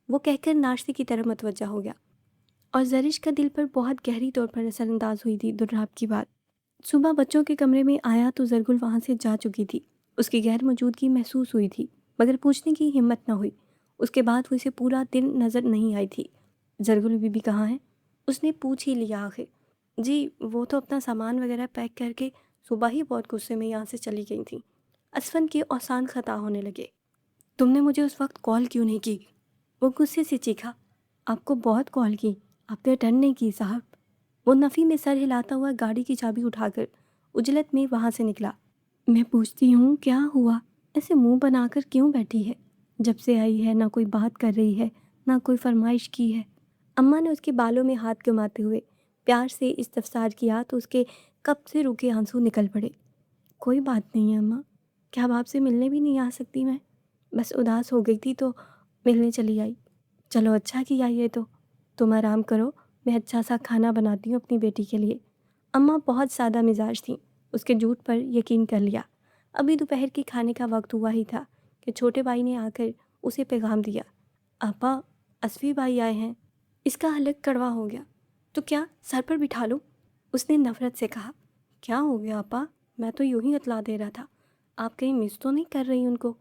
Speaker 1: वो कहकर नाश्ते की तरफ मतवज्जा हो गया और ज़रिश का दिल पर बहुत गहरी तौर पर असरअंदाज हुई थी दुर्राब की बात। सुबह बच्चों के कमरे में आया तो ज़रगुल वहाँ से जा चुकी थी। उसकी गैर मौजूदगी महसूस हुई थी, मगर पूछने की हिम्मत न हुई। उसके बाद वो इसे पूरा दिन नज़र नहीं आई थी। ज़रगुल बीबी कहाँ है? उसने पूछ ही लिया आखिर। जी, वो तो अपना सामान वगैरह पैक करके सुबह ही बहुत गुस्से में यहाँ से चली गई थी। असफन के औसान ख़ता होने लगे। तुमने मुझे उस वक्त कॉल क्यों नहीं की? वो गुस्से से चीखा। आपको बहुत कॉल की, आपने अटेंड नहीं की साहब। वो नफ़ी में सर हिलाता हुआ गाड़ी की चाबी उठाकर उजलत में वहाँ से निकला। मैं पूछती हूँ क्या हुआ? ऐसे मुंह बनाकर क्यों बैठी है? जब से आई है ना कोई बात कर रही है, ना कोई फरमाइश की है। अम्मा ने उसके बालों में हाथ घुमाते हुए प्यार से इस्तफसार किया तो उसके कब से रुके आंसू निकल पड़े। कोई बात नहीं है अम्मा, क्या अब आपसे मिलने भी नहीं आ सकती मैं? बस उदास हो गई थी तो मिलने चली आई। चलो अच्छा किया ये तो। तुम आराम करो, मैं अच्छा सा खाना बनाती हूँ अपनी बेटी के लिए। अम्मा बहुत सादा मिजाज थीं, उसके झूठ पर यकीन कर लिया। अभी दोपहर के खाने का वक्त हुआ ही था कि छोटे भाई ने आकर उसे पैगाम दिया। आपा, असफी भाई आए हैं। इसका हलक कड़वा हो गया। तो क्या सर पर बिठा लूं? उसने नफरत से कहा। क्या हो गया आपा? मैं तो यूं ही बतला दे रहा था। आप कहीं मिस तो नहीं कर रही उनको?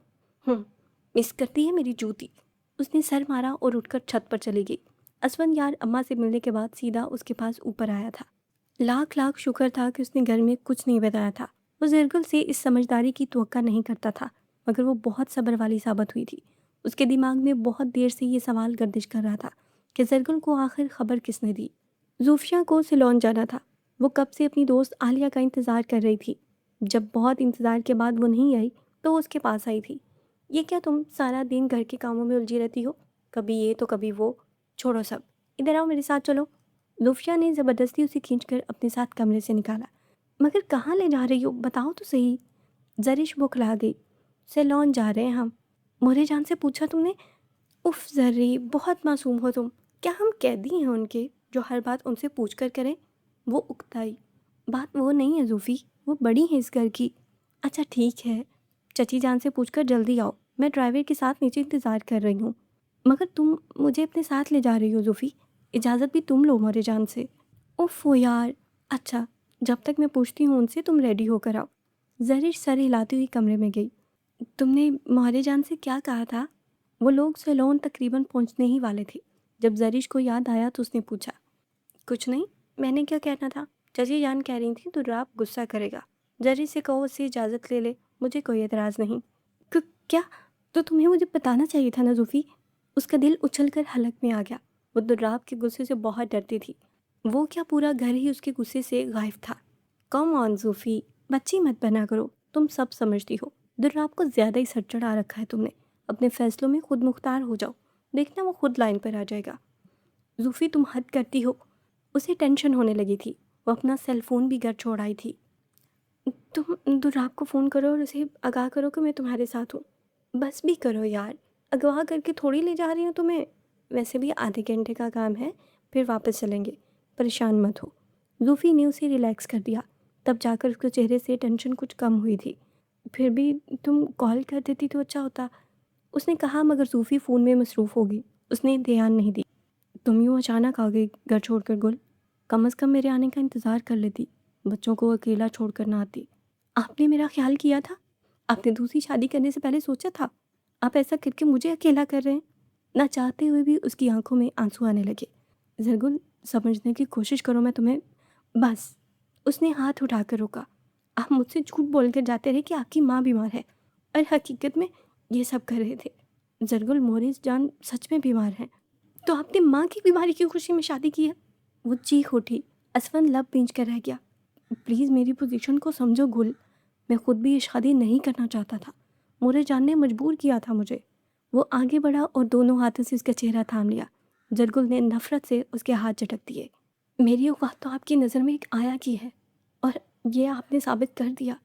Speaker 1: मिस करती है मेरी जूती। उसने सर मारा और उठकर छत पर चली गई। असवन यार अम्मा से मिलने के बाद सीधा उसके पास ऊपर आया था। लाख लाख शुक्र था कि उसने घर में कुछ नहीं बताया था। वो ज़रगुल से इस समझदारी की तवक्का नहीं करता था, मगर वो बहुत सब्र वाली साबित हुई थी। उसके दिमाग में बहुत देर से ये सवाल गर्दिश कर रहा था कि ज़रगुल को आखिर खबर किसने दी। ज़ूफिया को सिलोन जाना था। वो कब से अपनी दोस्त आलिया का इंतज़ार कर रही थी। जब बहुत इंतज़ार के बाद वो नहीं आई तो वो उसके पास आई थी। ये क्या तुम सारा दिन घर के कामों में उलझी रहती हो? कभी ये तो कभी वो। छोड़ो सब, इधर आओ मेरे साथ चलो। लुफिया ने ज़बरदस्ती उसे खींचकर अपने साथ कमरे से निकाला। मगर कहाँ ले जा रही हो, बताओ तो सही। ज़रिश बौखला गई। सैलॉन जा रहे हैं हम। मोरे जान से पूछा तुमने? उफ ज़र्री, बहुत मासूम हो तुम। क्या हम कैदी हैं उनके जो हर बात उनसे पूछ कर करें? वो उकताई। बात वो नहीं है ज़ूफ़ी, वो बड़ी है इस घर की। अच्छा ठीक है, चची जान से पूछकर जल्दी आओ, मैं ड्राइवर के साथ नीचे इंतज़ार कर रही हूँ। मगर तुम मुझे अपने साथ ले जा रही हो ज़ूफ़ी, इजाज़त भी तुम लो मोरे जान से। उफ़ यार। अच्छा, जब तक मैं पूछती हूँ उनसे तुम रेडी होकर आओ। ज़रिश सर हिलाती हुई कमरे में गई। तुमने मोरे जान से क्या कहा था? वो लोग सैलून तकरीबन पहुंचने ही वाले थे जब ज़रिश को याद आया तो उसने पूछा। कुछ नहीं, मैंने क्या कहना था? चची जान कह रही थी दुर्राब गुस्सा करेगा। ज़रिश से कहो उससे इजाज़त ले ले, मुझे कोई एतराज़ नहीं। क्या? तो तुम्हें मुझे बताना चाहिए था ना ज़ूफ़ी। उसका दिल उछलकर हलक में आ गया। वो दुर्राब के गुस्से से बहुत डरती थी। वो क्या पूरा घर ही उसके गुस्से से गायब था। कम ऑन ज़ूफ़ी, बच्ची मत बना करो, तुम सब समझती हो। दुर्राब को ज़्यादा ही सर चढ़ा रखा है तुमने। अपने फैसलों में खुद मुख्तार हो जाओ, देखना वो खुद लाइन पर आ जाएगा। ज़ूफ़ी तुम हद करती हो। उसे टेंशन होने लगी थी। वो अपना सेल फ़ोन भी घर छोड़ आई थी। तुम दुर्राब को फ़ोन करो और उसे आगाह करो कि मैं तुम्हारे साथ हूँ। बस भी करो यार, अगवा करके थोड़ी ले जा रही हूँ तुम्हें। वैसे भी आधे घंटे का काम है, फिर वापस चलेंगे, परेशान मत हो। लूफ़ी ने उसे रिलैक्स कर दिया, तब जाकर उसके चेहरे से टेंशन कुछ कम हुई थी। फिर भी तुम कॉल कर देती तो अच्छा होता, उसने कहा, मगर सूफ़ी फ़ोन में मसरूफ़ होगी। उसने ध्यान नहीं दी। तुम यूँ अचानक आ गई घर छोड़कर गुल। कम से कम मेरे आने का इंतज़ार कर लेती, बच्चों को अकेला छोड़कर ना आती। आपने मेरा ख्याल किया था? आपने दूसरी शादी करने से पहले सोचा था? आप ऐसा करके मुझे अकेला कर रहे हैं। ना चाहते हुए भी उसकी आंखों में आंसू आने लगे। ज़रगुल, समझने की कोशिश करो, मैं तुम्हें। बस। उसने हाथ उठाकर रोका। आप मुझसे झूठ बोल कर जाते रहे कि आपकी माँ बीमार है, और हकीकत में ये सब कर रहे थे। ज़रगुल, मोरिस जान सच में बीमार हैं। तो आपने माँ की बीमारी की खुशी में शादी की है? वो चीख उठी। असफन लब भींच कर रह गया। प्लीज़ मेरी पोजीशन को समझो गुल। मैं खुद भी ये शादी नहीं करना चाहता था। मोरे जान ने मजबूर किया था मुझे। वो आगे बढ़ा और दोनों हाथों से उसका चेहरा थाम लिया। जरगुल ने नफरत से उसके हाथ झटक दिए। मेरी औकात तो आपकी नज़र में एक आया की है और ये आपने साबित कर दिया।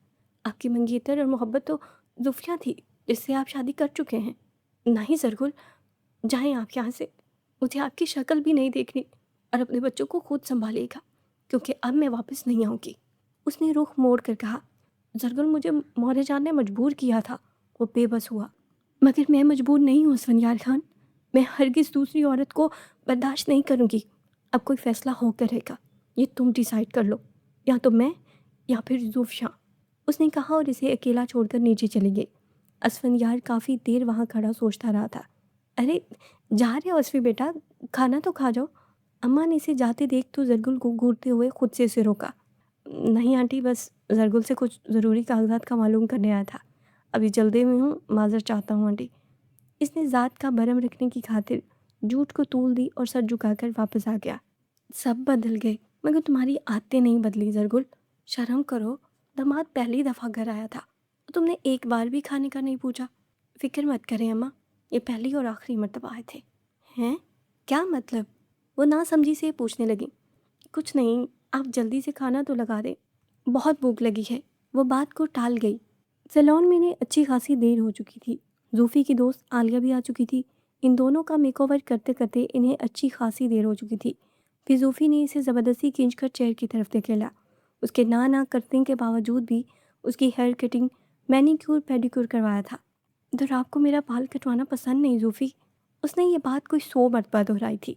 Speaker 1: आपकी मंगेतर और मोहब्बत तो जुफिया थी जिससे आप शादी कर चुके हैं। नहीं जरगुल, जाएं आप यहाँ से। मुझे आपकी शक्ल भी नहीं देखनी और अपने बच्चों को खुद संभालिएगा, क्योंकि अब मैं वापस नहीं आऊँगी। उसने रुख मोड़ कर कहा। जरगुल, मुझे मौर्य जान ने मजबूर किया था। वो बेबस हुआ। मगर मैं मजबूर नहीं हूँ असफंयार खान। मैं हरगिज़ दूसरी औरत को बर्दाश्त नहीं करूँगी। अब कोई फैसला होकर रहेगा, ये तुम डिसाइड कर लो, या तो मैं या फिर ज़ूफ़शां। उसने कहा और इसे अकेला छोड़कर नीचे चली गई। असफंयार काफ़ी देर वहाँ खड़ा सोचता रहा था। अरे जा रहे हो असफी बेटा, खाना तो खा जाओ। अम्मा ने इसे जाते देख तो जरगुल को घूरते हुए खुद से उसे रोका। नहीं आंटी, बस जरगुल से कुछ ज़रूरी कागजात का मालूम करने आया था। अभी जल्दी में हूँ, माज़रत चाहता हूँ आंटी। इसने ज़ात का भरम रखने की खातिर झूठ को तूल दी और सर झुकाकर वापस आ गया। सब बदल गए मगर तुम्हारी आदतें नहीं बदली जरगुल। शर्म करो, दामाद पहली दफ़ा घर आया था और तुमने एक बार भी खाने का नहीं पूछा। फिक्र मत करें अम्मा, ये पहली और आखिरी मर्तबा आए थे। हैं? क्या मतलब? वो ना समझी से पूछने लगी। कुछ नहीं, आप जल्दी से खाना तो लगा दें, बहुत भूख लगी है। वो बात को टाल गई। सैलून में इन्हें अच्छी खासी देर हो चुकी थी। जूफ़ी की दोस्त आलिया भी आ चुकी थी। इन दोनों का मेकओवर करते करते इन्हें अच्छी खासी देर हो चुकी थी। फिर जूफ़ी ने इसे ज़बरदस्ती खींचकर चेयर की तरफ धकेला। उसके ना करने के बावजूद भी उसकी हेयर कटिंग, मैनीक्योर पेडिक्योर करवाया था। तो आपको मेरा बाल कटवाना पसंद नहीं जूफ़ी? उसने ये बात कोई 100 मरतबा दोहराई थी।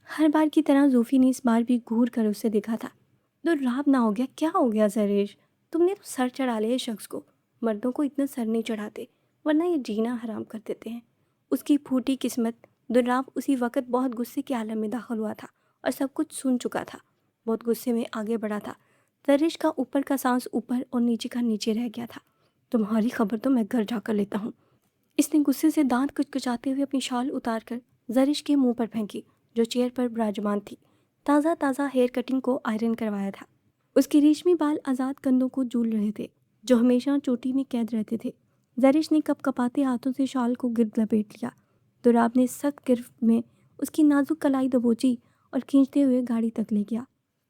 Speaker 1: हर बार की तरह जूफ़ी ने इस बार भी घूर कर उसे देखा था। तो राब ना हो गया? क्या हो गया ज़रेश? तुमने तो सर चढ़ा लिया इस शख्स को। मर्दों को इतना सर नहीं चढ़ाते, वरना ये जीना हराम कर देते हैं। उसकी फूटी किस्मत। दुर्राब उसी वक्त बहुत गुस्से के आलम में दाखिल हुआ था और सब कुछ सुन चुका था। बहुत गुस्से में आगे बढ़ा था। ज़रेश का ऊपर का सांस ऊपर और नीचे का नीचे रह गया था। तुम्हारी खबर तो मैं घर जाकर लेता हूँ। इसने गुस्से से दांत कुचकुचाते हुए अपनी शाल उतार कर ज़रिश के मुंह पर फेंकी, जो चेयर पर विराजमान थी। ताज़ा ताज़ा हेयर कटिंग को आयरन करवाया था। उसके रेशमी बाल आज़ाद कंधों को झूल रहे थे, जो हमेशा चोटी में कैद रहते थे। ज़रिश ने कपकपाते हाथों से शाल को गिर्द लपेट लिया। दुराब ने सख्त गिरफ्त में उसकी नाजुक कलाई दबोची और खींचते हुए गाड़ी तक ले गया।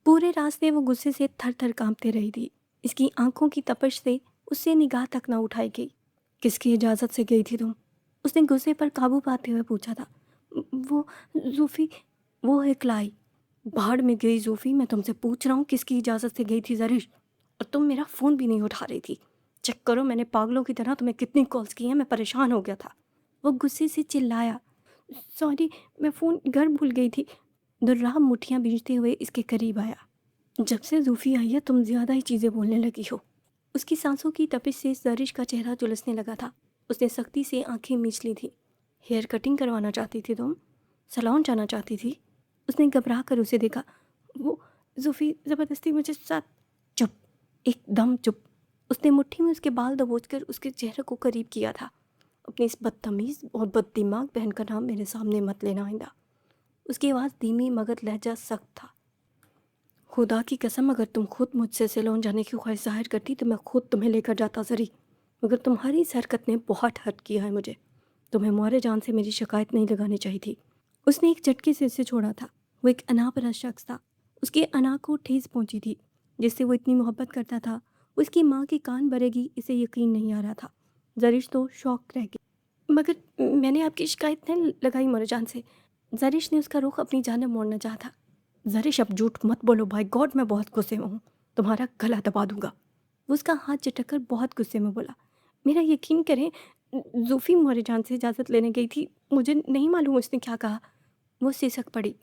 Speaker 1: पूरे रास्ते वो गुस्से से थर थर काँपते रही थी। इसकी आंखों की तपश से उससे निगाह तक न उठाई गई। किसकी इजाज़त से गई थी तुम? उसने गुस्से पर काबू पाते हुए पूछा था। वो जूफ़ी। वो हिकलाई। भाड़ में गई जूफ़ी, मैं तुमसे पूछ रहा हूँ किसकी इजाज़त से गई थी ज़रिश? और तुम मेरा फ़ोन भी नहीं उठा रही थी। चेक करो मैंने पागलों की तरह तुम्हें कितनी कॉल्स की हैं, मैं परेशान हो गया था। वो गुस्से से चिल्लाया। सॉरी, मैं फ़ोन घर भूल गई थी। दुर्राब मुठ्ठियाँ भींचते हुए इसके करीब आया। जब से जूफ़ी आई है तुम ज़्यादा ही चीज़ें बोलने लगी हो। उसकी सांसों की तपिश से ज़रिश का चेहरा झुलसने लगा था। उसने सख्ती से आंखें मींच ली थी। हेयर कटिंग करवाना चाहती थी तुम? सैलून जाना चाहती थी? उसने घबरा कर उसे देखा। वो जूफ़ी ज़बरदस्ती मुझे साथ। चुप, एकदम चुप। उसने मुट्ठी में उसके बाल दबोचकर उसके चेहरे को करीब किया था। अपनी इस बदतमीज़ और बददिमाग बहन का नाम मेरे सामने मत लेना आइंदा। उसकी आवाज़ धीमी मगर लहजा सख्त था। खुदा की कसम, अगर तुम खुद मुझसे सैलून जाने की ख्वाहिश ज़ाहिर करती तो मैं खुद तुम्हें लेकर जाता ज़री। मगर तुम्हारी इस हरकत ने बहुत हर्ट किया है मुझे। तुम्हें मौर्य जान से मेरी शिकायत नहीं लगानी चाहिए थी। उसने एक झटके से उसे छोड़ा था। वो एक अनापरस्त शख्स था। उसकी अना को ठेस पहुंची थी, जिससे वो इतनी मोहब्बत करता था। उसकी माँ के कान भरेगी इसे यकीन नहीं आ रहा था। ज़रिश तो शौक रह गई। मगर मैंने आपकी शिकायत नहीं लगाई मौर्य जान से। ज़रिश ने उसका रुख अपनी जानब मोड़ना चाहा था। ज़रिश, अब झूठ मत बोलो, बाय गॉड मैं बहुत गुस्से में हूँ, तुम्हारा गला दबा दूंगा। वो उसका हाथ झटक कर बहुत गुस्से में बोला। मेरा यकीन करें, जूफ़ी मौर्य जान से इजाज़त लेने गई थी, मुझे नहीं मालूम उसने क्या कहा। वो सिसक पड़ी।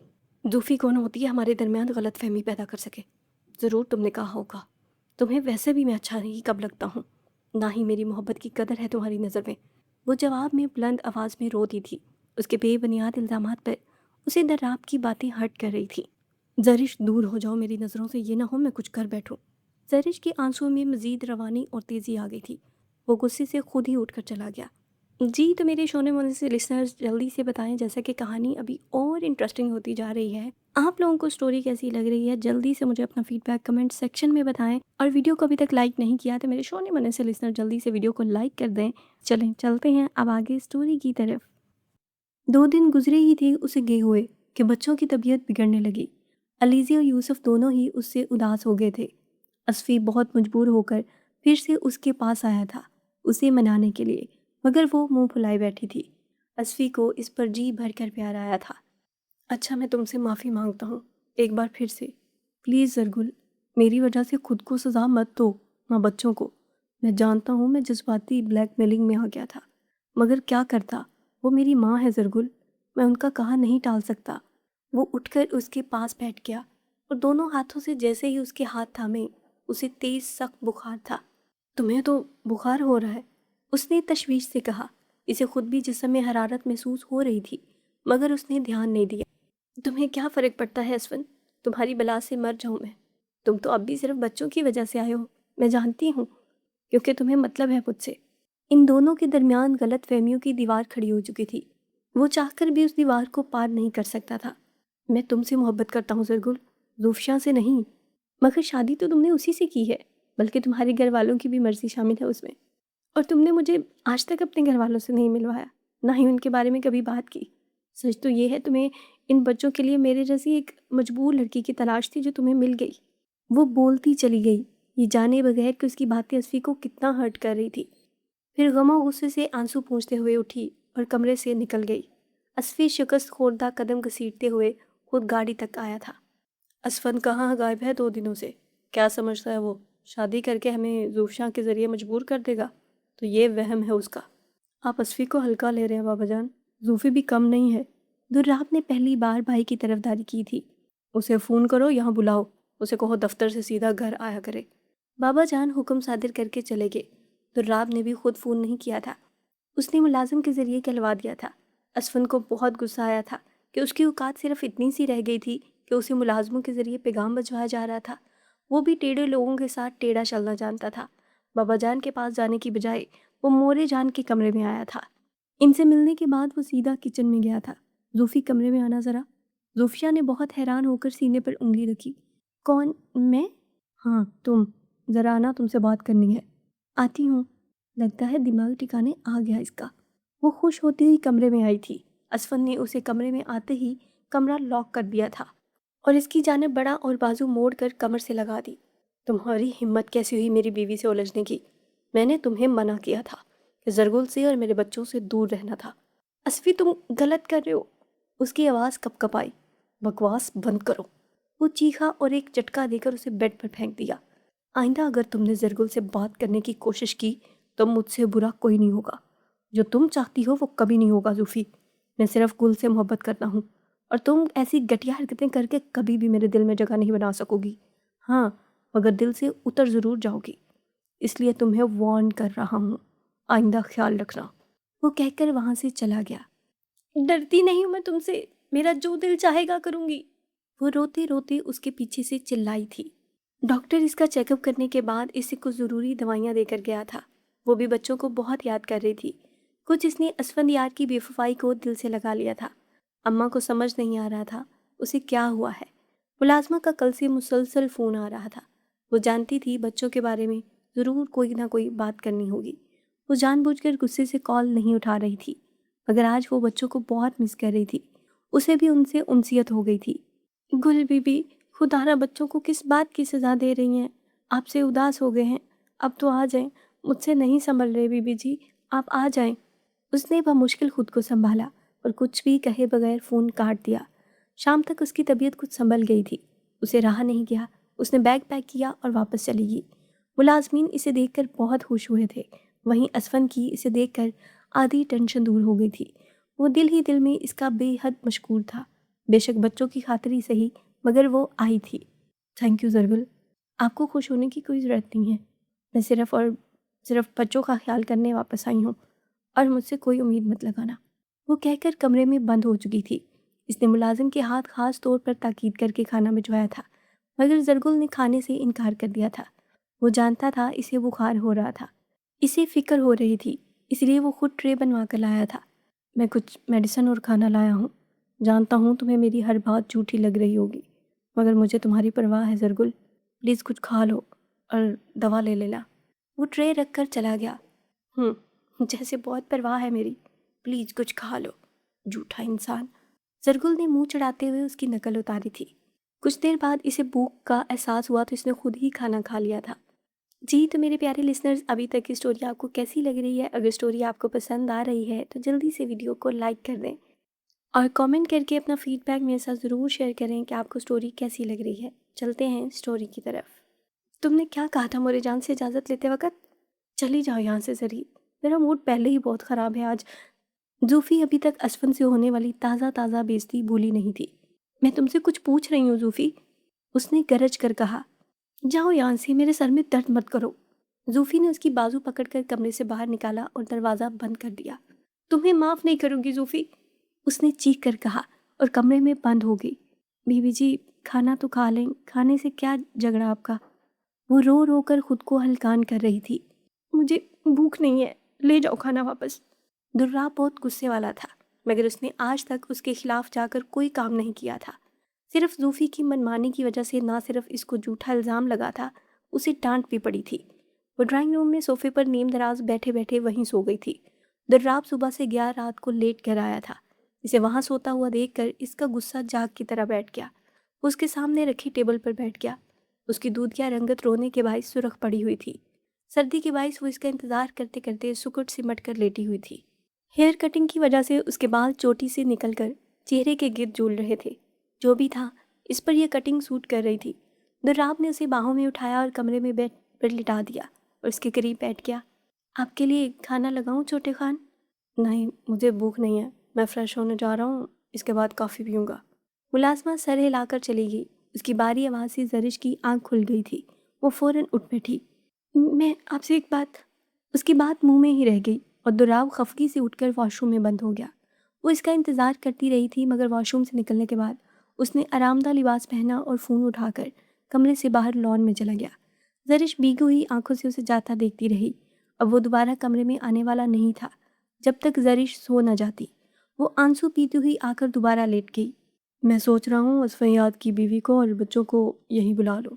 Speaker 1: जूफ़ी कौन होती है हमारे दरमियान गलत फहमी पैदा कर सके? ज़रूर तुमने कहा होगा। तुम्हें वैसे भी मैं अच्छा नहीं कब लगता हूँ, ना ही मेरी मोहब्बत की कदर है तुम्हारी नज़र में। वो जवाब में बुलंद आवाज़ में रोती थी। उसके बेबुनियाद इल्ज़ामात पर उसे दर्राब की बातें हर्ट कर रही थी। ज़रिश, दूर हो जाओ मेरी नज़रों से, ये ना हो मैं कुछ कर बैठूं। ज़रिश के आंसुओं में मज़ीद रवानी और तेज़ी आ गई थी। वो गुस्से से खुद ही उठकर चला गया। जी, तो मेरे शोने मोने से लिसनर्स जल्दी से बताएँ, जैसा कि कहानी अभी और इंटरेस्टिंग होती जा रही है। आप लोगों को स्टोरी कैसी लग रही है? जल्दी से मुझे अपना फीडबैक कमेंट सेक्शन में बताएँ, और वीडियो को अभी तक लाइक नहीं किया तो मेरे शोने मोने से लिसनर जल्दी से वीडियो को लाइक कर दें। चलें, चलते हैं अब आगे स्टोरी की तरफ। 2 दिन गुज़रे ही थे उसे गए हुए कि बच्चों की तबीयत बिगड़ने लगी। अलीज़ी और यूसुफ दोनों ही उससे उदास हो गए थे। असफ़ी बहुत मजबूर होकर फिर से उसके पास आया था, उसे मनाने के लिए, मगर वो मुँह फुलाए बैठी थी। असफ़ी को इस पर जी भरकर प्यार आया था। अच्छा, मैं तुमसे माफ़ी माँगता हूँ, एक बार फिर से। प्लीज़ ज़रगुल, मेरी वजह से खुद को सज़ा मत दो, ना बच्चों को। मैं जानता हूँ मैं जज़्बाती ब्लैकमेलिंग में आ गया था, मगर क्या करता, वो मेरी माँ है ज़रगुल, मैं उनका कहा नहीं टाल सकता। वो उठकर उसके पास बैठ गया और दोनों हाथों से जैसे ही उसके हाथ थामे, उसे तेज़ सख्त बुखार था। तुम्हें तो बुखार हो रहा है, उसने तशवीश से कहा। इसे खुद भी जिस्म में हरारत महसूस हो रही थी, मगर उसने ध्यान नहीं दिया। तुम्हें क्या फ़र्क पड़ता है असफन, तुम्हारी बला से मर जाऊँ मैं। तुम तो अब भी सिर्फ बच्चों की वजह से आए हो, मैं जानती हूँ, क्योंकि तुम्हें मतलब है मुझसे। इन दोनों के दरमियान गलत फहमियों की दीवार खड़ी हो चुकी थी। वो चाहकर भी उस दीवार को पार नहीं कर सकता था। मैं तुमसे मोहब्बत करता हूँ ज़रगुल, ज़ूफ़िया से नहीं। मगर शादी तो तुमने उसी से की है, बल्कि तुम्हारे घर वालों की भी मर्ज़ी शामिल है उसमें। और तुमने मुझे आज तक अपने घर वालों से नहीं मिलवाया, ना ही उनके बारे में कभी बात की। सच तो ये है, तुम्हें इन बच्चों के लिए मेरे जैसी एक मजबूर लड़की की तलाश थी जो तुम्हें मिल गई। वो बोलती चली गई, ये जाने बगैर कि उसकी बातें असफ़ी को कितना हर्ट कर रही थी। फिर गम गुस्से से आंसू पोंछते हुए उठी और कमरे से निकल गई। असफ़ी शिकस्त खोरदा कदम घसीटते हुए खुद गाड़ी तक आया था। असफन कहाँ गायब है 2 दिनों से? क्या समझता है वो, शादी करके हमें ज़ूफ़िया के ज़रिए मजबूर कर देगा? तो ये वहम है उसका। आप असफ़ी को हल्का ले रहे हैं बाबा जान, ज़ूफ़ी भी कम नहीं है। दुर्राब ने पहली बार भाई की तरफदारी की थी। उसे फ़ोन करो, यहाँ बुलाओ, उसे कहो दफ्तर से सीधा घर आया करे। बाबा जान हुक्म सादिर करके चले गए। दुर्राब ने भी खुद फ़ोन नहीं किया था, उसने मुलाजिम के ज़रिए कहलवा दिया था। असफन को बहुत गुस्सा आया था कि उसकी औकात सिर्फ इतनी सी रह गई थी कि उसे मुलाजमों के ज़रिए पैगाम भिजवाया जा रहा था। वो भी टेढ़े लोगों के साथ टेढ़ा चलना जानता था। बाबा जान के पास जाने की बजाय वो मोरे जान के कमरे में आया था। इनसे मिलने के बाद वो सीधा किचन में गया था। ज़ूफ़ी, कमरे में आना ज़रा। ज़ूफ़िया ने बहुत हैरान होकर सीने पर उंगली रखी। कौन, मैं? हाँ तुम, ज़रा आना, तुमसे बात करनी है। आती हूँ। लगता है दिमाग ठिकाने आ गया इसका। वो खुश होती हुई कमरे में आई थी। असफन ने उसे कमरे में आते ही कमरा लॉक कर दिया था और इसकी जानिब बड़ा और बाजू मोड़ कर कमर से लगा दी। तुम्हारी हिम्मत कैसी हुई मेरी बीवी से उलझने की? मैंने तुम्हें मना किया था कि ज़रगुल से और मेरे बच्चों से दूर रहना था। असफी, तुम गलत कर रहे हो। उसकी आवाज़ कपकपाई। बकवास बंद करो। वो चीखा और एक झटका देकर उसे बेड पर फेंक दिया। आइंदा अगर तुमने ज़रगुल से बात करने की कोशिश की तो मुझसे बुरा कोई नहीं होगा। जो तुम चाहती हो वो कभी नहीं होगा ज़ूफ़ी। मैं सिर्फ गुल से मोहब्बत करता हूँ और तुम ऐसी घटिया हरकतें करके कभी भी मेरे दिल में जगह नहीं बना सकोगी। हाँ, मगर दिल से उतर ज़रूर जाओगी, इसलिए तुम्हें वार्न कर रहा हूँ, आइंदा ख्याल रखना। वो कहकर वहाँ से चला गया। डरती नहीं हूँ मैं तुमसे, मेरा जो दिल चाहेगा करूँगी, वो रोते रोते उसके पीछे से चिल्लाई थी। डॉक्टर इसका चेकअप करने के बाद इसे कुछ ज़रूरी दवाइयाँ देकर गया था। वो भी बच्चों को बहुत याद कर रही थी। कुछ इसने असफंदियार की बेवफाई को दिल से लगा लिया था। अम्मा को समझ नहीं आ रहा था उसे क्या हुआ है। मुलाजमा का कल से मुसलसल फ़ोन आ रहा था। वो जानती थी बच्चों के बारे में ज़रूर कोई ना कोई बात करनी होगी। वो जानबूझकर गुस्से से कॉल नहीं उठा रही थी, मगर आज वो बच्चों को बहुत मिस कर रही थी। उसे भी उनसे उनसियत हो गई थी। गुल बीबी, खुदारा बच्चों को किस बात की सज़ा दे रही हैं? आपसे उदास हो गए हैं, अब तो आ जाएं। मुझसे नहीं संभल रहे बीबी जी, आप आ जाएं। उसने बमुश्किल खुद को संभाला और कुछ भी कहे बगैर फ़ोन काट दिया। शाम तक उसकी तबीयत कुछ संभल गई थी। उसे रहा नहीं गया, उसने बैग पैक किया और वापस चली गई। मुलाजमीन इसे देखकर बहुत खुश हुए थे, वहीं असफन की इसे देखकर आधी टेंशन दूर हो गई थी। वो दिल ही दिल में इसका बेहद मशकूर था। बेशक बच्चों की खातिर ही सही, मगर वो आई थी। थैंक यू ज़रगुल, आपको खुश होने की कोई ज़रूरत नहीं है। मैं सिर्फ बच्चों का ख्याल करने वापस आई हूँ और मुझसे कोई उम्मीद मत लगाना। वो कहकर कमरे में बंद हो चुकी थी। इसने मुलाजिम के हाथ खास तौर पर ताकीद करके खाना भिजवाया था, मगर ज़रगुल ने खाने से इनकार कर दिया था। वो जानता था इसे बुखार हो रहा था, इसे फ़िक्र हो रही थी। اس لیے وہ خود ٹرے بنوا کر لایا تھا۔ میں کچھ میڈیسن اور کھانا لایا ہوں۔ جانتا ہوں تمہیں میری ہر بات جھوٹی لگ رہی ہوگی، مگر مجھے تمہاری پرواہ ہے زرگل۔ پلیز کچھ کھا لو اور دوا لے لینا۔ وہ ٹرے رکھ کر چلا گیا۔ جیسے بہت پرواہ ہے میری، پلیز کچھ کھا لو، جھوٹا انسان۔ زرگل نے منہ چڑھاتے ہوئے اس کی نقل اتاری تھی۔ کچھ دیر بعد اسے بھوک کا احساس ہوا تو اس نے خود ہی کھانا کھا لیا تھا۔ جی تو میرے پیارے لسنرز، ابھی تک کی سٹوری آپ کو کیسی لگ رہی ہے؟ اگر سٹوری آپ کو پسند آ رہی ہے تو جلدی سے ویڈیو کو لائک کر دیں اور کامنٹ کر کے اپنا فیڈ بیک میرے ساتھ ضرور شیئر کریں کہ آپ کو سٹوری کیسی لگ رہی ہے۔ چلتے ہیں سٹوری کی طرف۔ تم نے کیا کہا تھا مورے جان سے اجازت لیتے وقت؟ چلی جاؤ یہاں سے زری، میرا موڈ پہلے ہی بہت خراب ہے آج۔ زوفی ابھی تک اسفن سے ہونے والی تازہ بے عزتی بھولی نہیں تھی۔ میں تم سے کچھ پوچھ رہی ہوں زوفی، اس نے گرج کر کہا۔ جاؤ یہاں سے، میرے سر میں درد مت کرو۔ زوفی نے اس کی بازو پکڑ کر کمرے سے باہر نکالا اور دروازہ بند کر دیا۔ تمہیں معاف نہیں کروں گی زوفی، اس نے چیخ کر کہا اور کمرے میں بند ہو گئی۔ بی بی جی کھانا تو کھا لیں، کھانے سے کیا جھگڑا آپ کا؟ وہ رو رو کر خود کو ہلکان کر رہی تھی۔ مجھے بھوک نہیں ہے، لے جاؤ کھانا واپس۔ دراب بہت غصے والا تھا، مگر اس نے آج تک اس کے خلاف جا کر کوئی کام نہیں کیا تھا۔ صرف زوفی کی منمانی کی وجہ سے نہ صرف اس کو جھوٹا الزام لگا تھا، اسے ڈانٹ بھی پڑی تھی۔ وہ ڈرائنگ روم میں صوفے پر نیم دراز بیٹھے بیٹھے وہیں سو گئی تھی۔ دراب صبح سے گیا رات کو لیٹ کر آیا تھا۔ اسے وہاں سوتا ہوا دیکھ کر اس کا غصہ جاگ کی طرح بیٹھ گیا۔ وہ اس کے سامنے رکھی ٹیبل پر بیٹھ گیا۔ اس کی دودھیا رنگت رونے کے باعث سرخ پڑی ہوئی تھی۔ سردی کے باعث وہ اس کا انتظار کرتے کرتے سکڑ سمٹ کر لیٹی ہوئی تھی۔ ہیئر کٹنگ کی وجہ سے اس کے بال چوٹی سے نکل کر چہرے کے گرد جھول رہے تھے۔ جو بھی تھا، اس پر یہ کٹنگ سوٹ کر رہی تھی۔ دراب نے اسے باہوں میں اٹھایا اور کمرے میں بیڈ پر لٹا دیا اور اس کے قریب بیٹھ گیا۔ آپ کے لیے کھانا لگاؤں چھوٹے خان؟ نہیں، مجھے بھوک نہیں ہے، میں فریش ہونے جا رہا ہوں، اس کے بعد کافی پیوں گا۔ ملازمہ سر ہلا کر چلی گئی۔ اس کی باری آواز سے زرش کی آنکھ کھل گئی تھی۔ وہ فوراً اٹھ بیٹھی۔ میں آپ سے ایک بات۔ اس کی بات منہ میں ہی رہ گئی اور دراب خفگی سے اٹھ کر واش روم میں بند ہو گیا۔ وہ اس کا انتظار کرتی رہی تھی، مگر واش روم سے نکلنے کے بعد اس نے آرام دہ لباس پہنا اور فون اٹھا کر کمرے سے باہر لان میں چلا گیا۔ زرش بھیگی ہوئی آنکھوں سے اسے جاتا دیکھتی رہی۔ اب وہ دوبارہ کمرے میں آنے والا نہیں تھا جب تک زرش سو نہ جاتی۔ وہ آنسو پیتی ہوئی آ کر دوبارہ لیٹ گئی۔ میں سوچ رہا ہوں اسفیاد کی بیوی کو اور بچوں کو یہیں بلا لو۔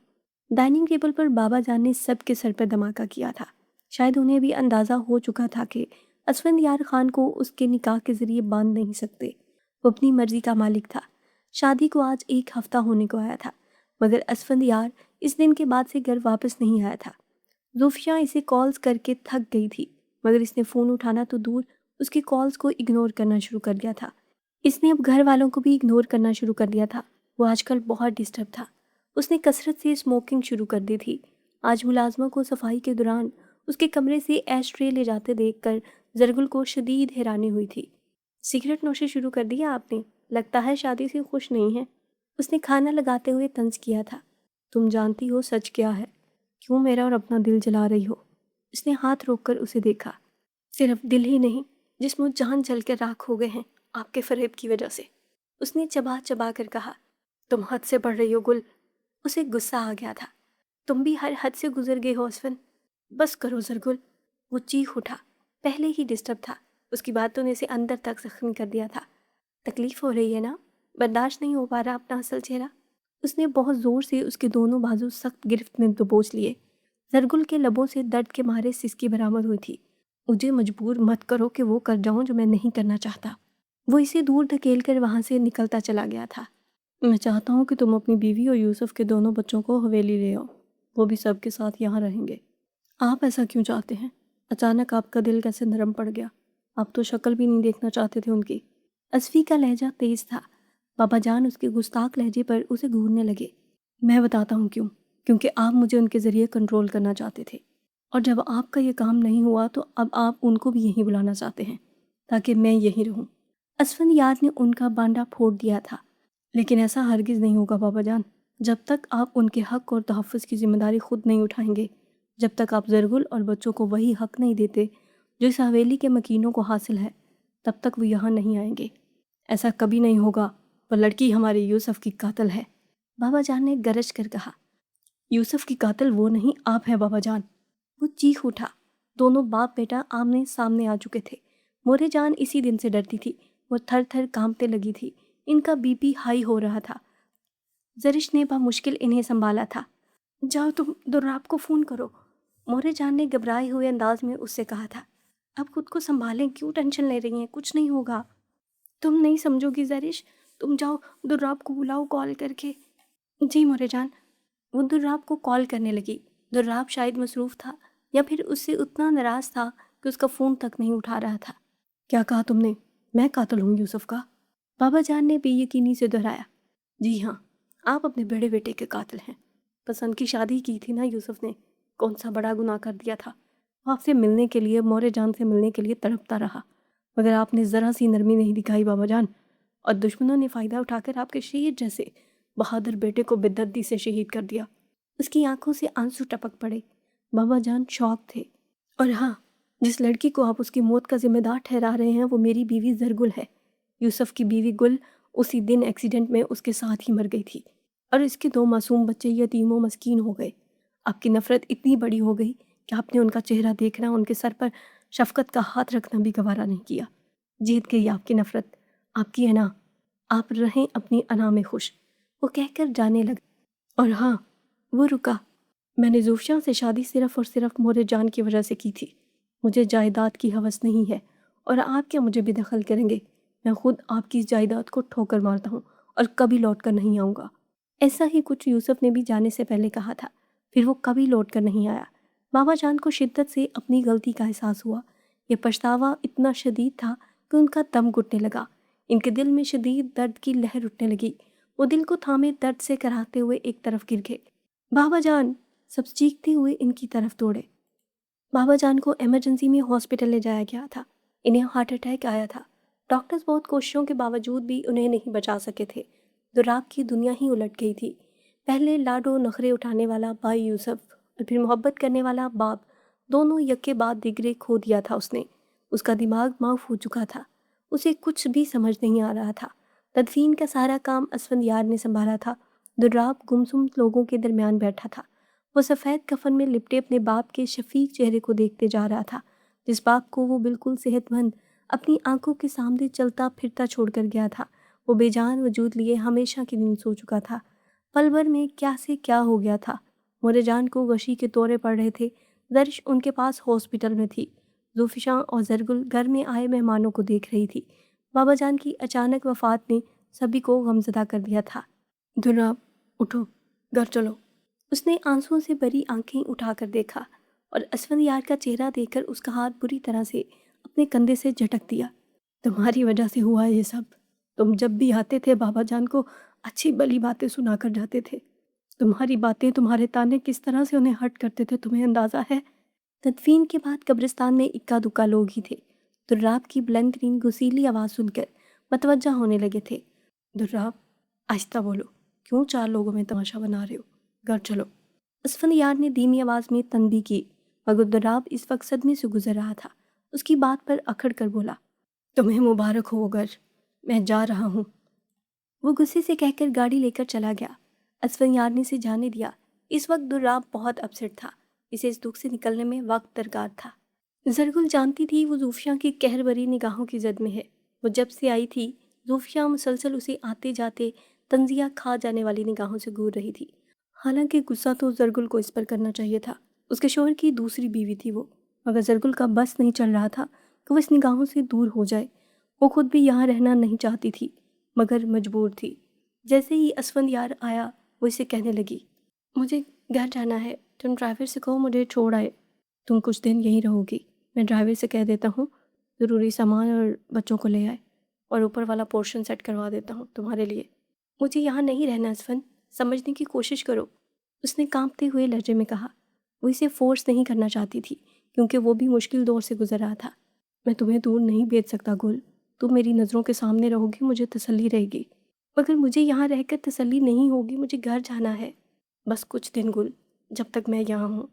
Speaker 1: ڈائننگ ٹیبل پر بابا جان نے سب کے سر پر دھماکہ کیا تھا۔ شاید انہیں بھی اندازہ ہو چکا تھا کہ اسفندیار خان کو اس کے نکاح کے ذریعے باندھ نہیں سکتے۔ وہ اپنی مرضی کا مالک تھا۔ شادی کو آج 1 ہفتہ ہونے کو آیا تھا، مگر اسفندیار اس دن کے بعد سے گھر واپس نہیں آیا تھا۔ زوفیہ اسے کالز کر کے تھک گئی تھی، مگر اس نے فون اٹھانا تو دور اس کی کالز کو اگنور کرنا شروع کر دیا تھا۔ اس نے اب گھر والوں کو بھی اگنور کرنا شروع کر دیا تھا۔ وہ آج کل بہت ڈسٹرب تھا۔ اس نے کثرت سے اسموکنگ شروع کر دی تھی۔ آج ملازموں کو صفائی کے دوران اس کے کمرے سے ایش ٹرے لے جاتے دیکھ کر زرگل کو شدید حیرانی ہوئی تھی۔ سگریٹ نوشی شروع کر دیا آپ نے؟ لگتا ہے شادی سے خوش نہیں ہے۔ اس نے کھانا لگاتے ہوئے طنز کیا تھا۔ تم جانتی ہو سچ کیا ہے، کیوں میرا اور اپنا دل جلا رہی ہو؟ اس نے ہاتھ روک کر اسے دیکھا۔ صرف دل ہی نہیں، جسم و جان جل کے راکھ ہو گئے ہیں آپ کے فریب کی وجہ سے، اس نے چبا چبا کر کہا۔ تم حد سے بڑھ رہی ہو گل۔ اسے غصہ آ گیا تھا۔ تم بھی ہر حد سے گزر گئے ہو اسفن، بس کرو زرگل۔ وہ چیخ اٹھا۔ پہلے ہی ڈسٹرب تھا، اس کی باتوں نے اسے اندر تک زخمی کر دیا تھا۔ تکلیف ہو رہی ہے نا؟ برداشت نہیں ہو پا رہا اپنا اصل چہرہ؟ اس نے بہت زور سے اس کے دونوں بازو سخت گرفت میں دبوچ لیے۔ زرگل کے لبوں سے درد کے مارے سسکی برآمد ہوئی تھی۔ مجھے مجبور مت کرو کہ وہ کر جاؤں جو میں نہیں کرنا چاہتا۔ وہ اسے دور دھکیل کر وہاں سے نکلتا چلا گیا تھا۔ میں چاہتا ہوں کہ تم اپنی بیوی اور یوسف کے دونوں بچوں کو حویلی لے آؤ، وہ بھی سب کے ساتھ یہاں رہیں گے۔ آپ ایسا کیوں چاہتے ہیں؟ اچانک آپ کا دل کیسے نرم پڑ گیا؟ آپ تو شکل بھی نہیں دیکھنا چاہتے تھے ان کی۔ اسفی کا لہجہ تیز تھا۔ بابا جان اس کے گستاخ لہجے پر اسے گھورنے لگے۔ میں بتاتا ہوں کیوں، کیونکہ آپ مجھے ان کے ذریعے کنٹرول کرنا چاہتے تھے، اور جب آپ کا یہ کام نہیں ہوا تو اب آپ ان کو بھی یہیں بلانا چاہتے ہیں تاکہ میں یہیں رہوں۔ اسفندیار نے ان کا بانڈا پھوڑ دیا تھا۔ لیکن ایسا ہرگز نہیں ہوگا بابا جان، جب تک آپ ان کے حق اور تحفظ کی ذمہ داری خود نہیں اٹھائیں گے، جب تک آپ زرگل اور بچوں کو وہی حق نہیں دیتے جو اس حویلی کے مکینوں کو حاصل ہے، تب تک وہ یہاں نہیں آئیں گے۔ ایسا کبھی نہیں ہوگا، وہ لڑکی ہمارے یوسف کی قاتل ہے، بابا جان نے گرج کر کہا۔ یوسف کی قاتل وہ نہیں، آپ ہیں بابا جان۔ وہ چیخ اٹھا۔ दोनों बाप बेटा आमने सामने आ चुके थे। मोरे जान इसी दिन से डरती थी। वो थर थर कांपने लगी थी। इनका बीपी हाई हो रहा था। जरिश ने मुश्किल इन्हें संभाला था। जाओ तुम दुर्राब को फ़ोन करो, मोरे जान ने घबराए हुए अंदाज में उससे कहा था। अब खुद को संभालें, क्यों टेंशन ले रही हैं, कुछ नहीं होगा। तुम नहीं समझोगी जरिश, तुम जाओ दुर्राब को बुलाओ कॉल करके। जी मोरे जान। वो दुर्राब को कॉल करने लगी। दुर्राब शायद मसरूफ़ था या फिर उससे उतना नाराज़ था कि उसका फ़ोन तक नहीं उठा रहा था। क्या कहा तुमने? मैं कातिल हूँ यूसुफ का? बाबा जान ने बेयकीनी से दोहराया। जी हाँ, आप अपने बड़े बेटे के कातिल हैं। पसंद की शादी की थी ना यूसुफ ने, कौन सा बड़ा गुनाह कर दिया था। आपसे मिलने के लिए, मोरे जान से मिलने के लिए तड़पता रहा, मगर आपने ज़रा सी नरमी नहीं दिखाई बाबा जान, और दुश्मनों ने फ़ायदा उठाकर आपके शहीद जैसे बहादुर बेटे को बेदर्दी से शहीद कर दिया। उसकी आंखों से आंसू टपक पड़े। बाबा जान शौक थे। और हाँ, जिस लड़की को आप उसकी मौत का जिम्मेदार ठहरा रहे हैं वो मेरी बीवी जरगुल है। यूसुफ की बीवी गुल उसी दिन एक्सीडेंट में उसके साथ ही मर गई थी, और इसके 2 मासूम बच्चे यतीम व मस्कीन हो गए। आपकी नफ़रत इतनी बड़ी हो गई कि आपने उनका चेहरा देखना, उनके सर पर शफ़क़त का हाथ रखना भी गवारा नहीं किया। जीत गई आपकी नफ़रत, आपकी अना। आप रहें अपनी अना में खुश, वो कहकर जाने लगा। और हाँ, वो रुका। मैंने ज़ूफ़िया से शादी सिर्फ़ और सिर्फ़ मोरे जान की वजह से की थी। मुझे जायदाद की हवस नहीं है, और आप क्या मुझे बेदखल करेंगे? मैं खुद आपकी इस जायदाद को ठोकर मारता हूँ और कभी लौट कर नहीं आऊँगा। ऐसा ही कुछ यूसुफ ने भी जाने से पहले कहा था, फिर वो कभी लौट कर नहीं आया। बाबा जान को शिद्दत से अपनी गलती का एहसास हुआ। यह पछतावा इतना शदीद था कि उनका दम घुटने लगा। इनके दिल में शदीद दर्द की लहर उठने लगी। वो दिल को थामे दर्द से कराहते हुए एक तरफ गिर गए। बाबा जान! सब चीखते हुए इनकी तरफ दौड़े। बाबा जान को इमरजेंसी में हॉस्पिटल ले जाया गया था। इन्हें हार्ट अटैक आया था। डॉक्टर्स बहुत कोशिशों के बावजूद भी उन्हें नहीं बचा सके थे। दुर्राब की दुनिया ही उलट गई थी। पहले लाडो नखरे उठाने वाला भाई यूसुफ और फिर मोहब्बत करने वाला बाप, दोनों यक्के बाद दिगरे खो दिया था उसने। उसका दिमाग माफ हो चुका था। उसे कुछ भी समझ नहीं आ रहा था। तदफीन का सारा काम असफंदियार ने संभाला था। दुर्राब गुमसुम लोगों के दरमियान बैठा था। वो सफ़ेद कफन में लिपटे अपने बाप के शफीक चेहरे को देखते जा रहा था, जिस बाप को वो बिल्कुल सेहतमंद अपनी आंखों के सामने चलता फिरता छोड़कर गया था। वो बेजान वजूद लिए हमेशा की नींद सो चुका था। पल भर में क्या से क्या हो गया था। मोरे जान को गशी के दौरे पड़ रहे थे। दर्श उनके पास हॉस्पिटल में थी। ज़ूफ़िया और जरगुल घर में आए मेहमानों को देख रही थी। बाबा जान की अचानक वफ़ात ने सभी को गमज़दा कर दिया था। दुर्राब, उठो, घर चलो। उसने आंसुओं से भरी आंखें उठाकर देखा और असफंदियार का चेहरा देखकर उसका हाथ बुरी तरह से अपने कंधे से झटक दिया। तुम्हारी वजह से हुआ ये सब। तुम जब भी आते थे बाबा जान को अच्छी भली बातें सुनाकर जाते थे। तुम्हारी बातें, तुम्हारे ताने किस तरह से उन्हें हर्ट करते थे, तुम्हें अंदाज़ा है? तदफीन के बाद कब्रिस्तान में इक्का दुक्का लोग ही थे। दुर्राब की बुलंद तरीन गुसीली आवाज़ सुनकर मतवज्जा होने लगे थे। दुर्राब, आहिस्ता बोलो, क्यों 4 लोगों में तमाशा बना रहे हो? घर चलो। असफंदियार ने धीमी आवाज़ में तनबी की, मगर दुर्राब इस वक्त सदमे से गुजर रहा था। उसकी बात पर अखड़ कर बोला, तुम्हें मुबारक हो घर, मैं जा रहा हूँ। वो गुस्से से कहकर गाड़ी लेकर चला गया। असफंदियार ने इसे जाने दिया। इस वक्त दुर्राब बहुत अपसेट था। इसे इस दुख से निकलने में वक्त दरकार था। जरगुल जानती थी वो ज़ूफ़िया की कहर भरी निगाहों की जद में है। वो जब से आई थी ज़ूफ़िया मुसलसल उसे आते जाते तंजिया खा जाने वाली निगाहों से घूर रही थी। हालांकि गुस्सा तो जरगुल को इस पर करना चाहिए था। उसके शौहर की दूसरी बीवी थी वो, मगर जरगुल का बस नहीं चल रहा था कि वो इस निगाहों से दूर हो जाए। वो खुद भी यहाँ रहना नहीं चाहती थी, मगर मजबूर थी। जैसे ही असफंदियार आया वो इसे कहने लगी, मुझे घर जाना है, तुम ड्राइवर से कहो मुझे छोड़ आए। तुम कुछ दिन यहीं रहोगी, मैं ड्राइवर से कह देता हूँ ज़रूरी सामान और बच्चों को ले आए, और ऊपर वाला पोर्शन सेट करवा देता हूँ तुम्हारे लिए। मुझे यहाँ नहीं रहना असफन, समझने की कोशिश करो, उसने कांपते हुए लहजे में कहा। वो इसे फोर्स नहीं करना चाहती थी, क्योंकि वो भी मुश्किल दौर से गुजर रहा था। मैं तुम्हें दूर नहीं भेज सकता गुल, तुम मेरी नज़रों के सामने रहोगी, मुझे तसल्ली रहेगी, मगर मुझे यहाँ रहकर तसल्ली नहीं होगी, मुझे घर जाना है। बस कुछ दिन गुल, जब तक मैं यहाँ हूँ।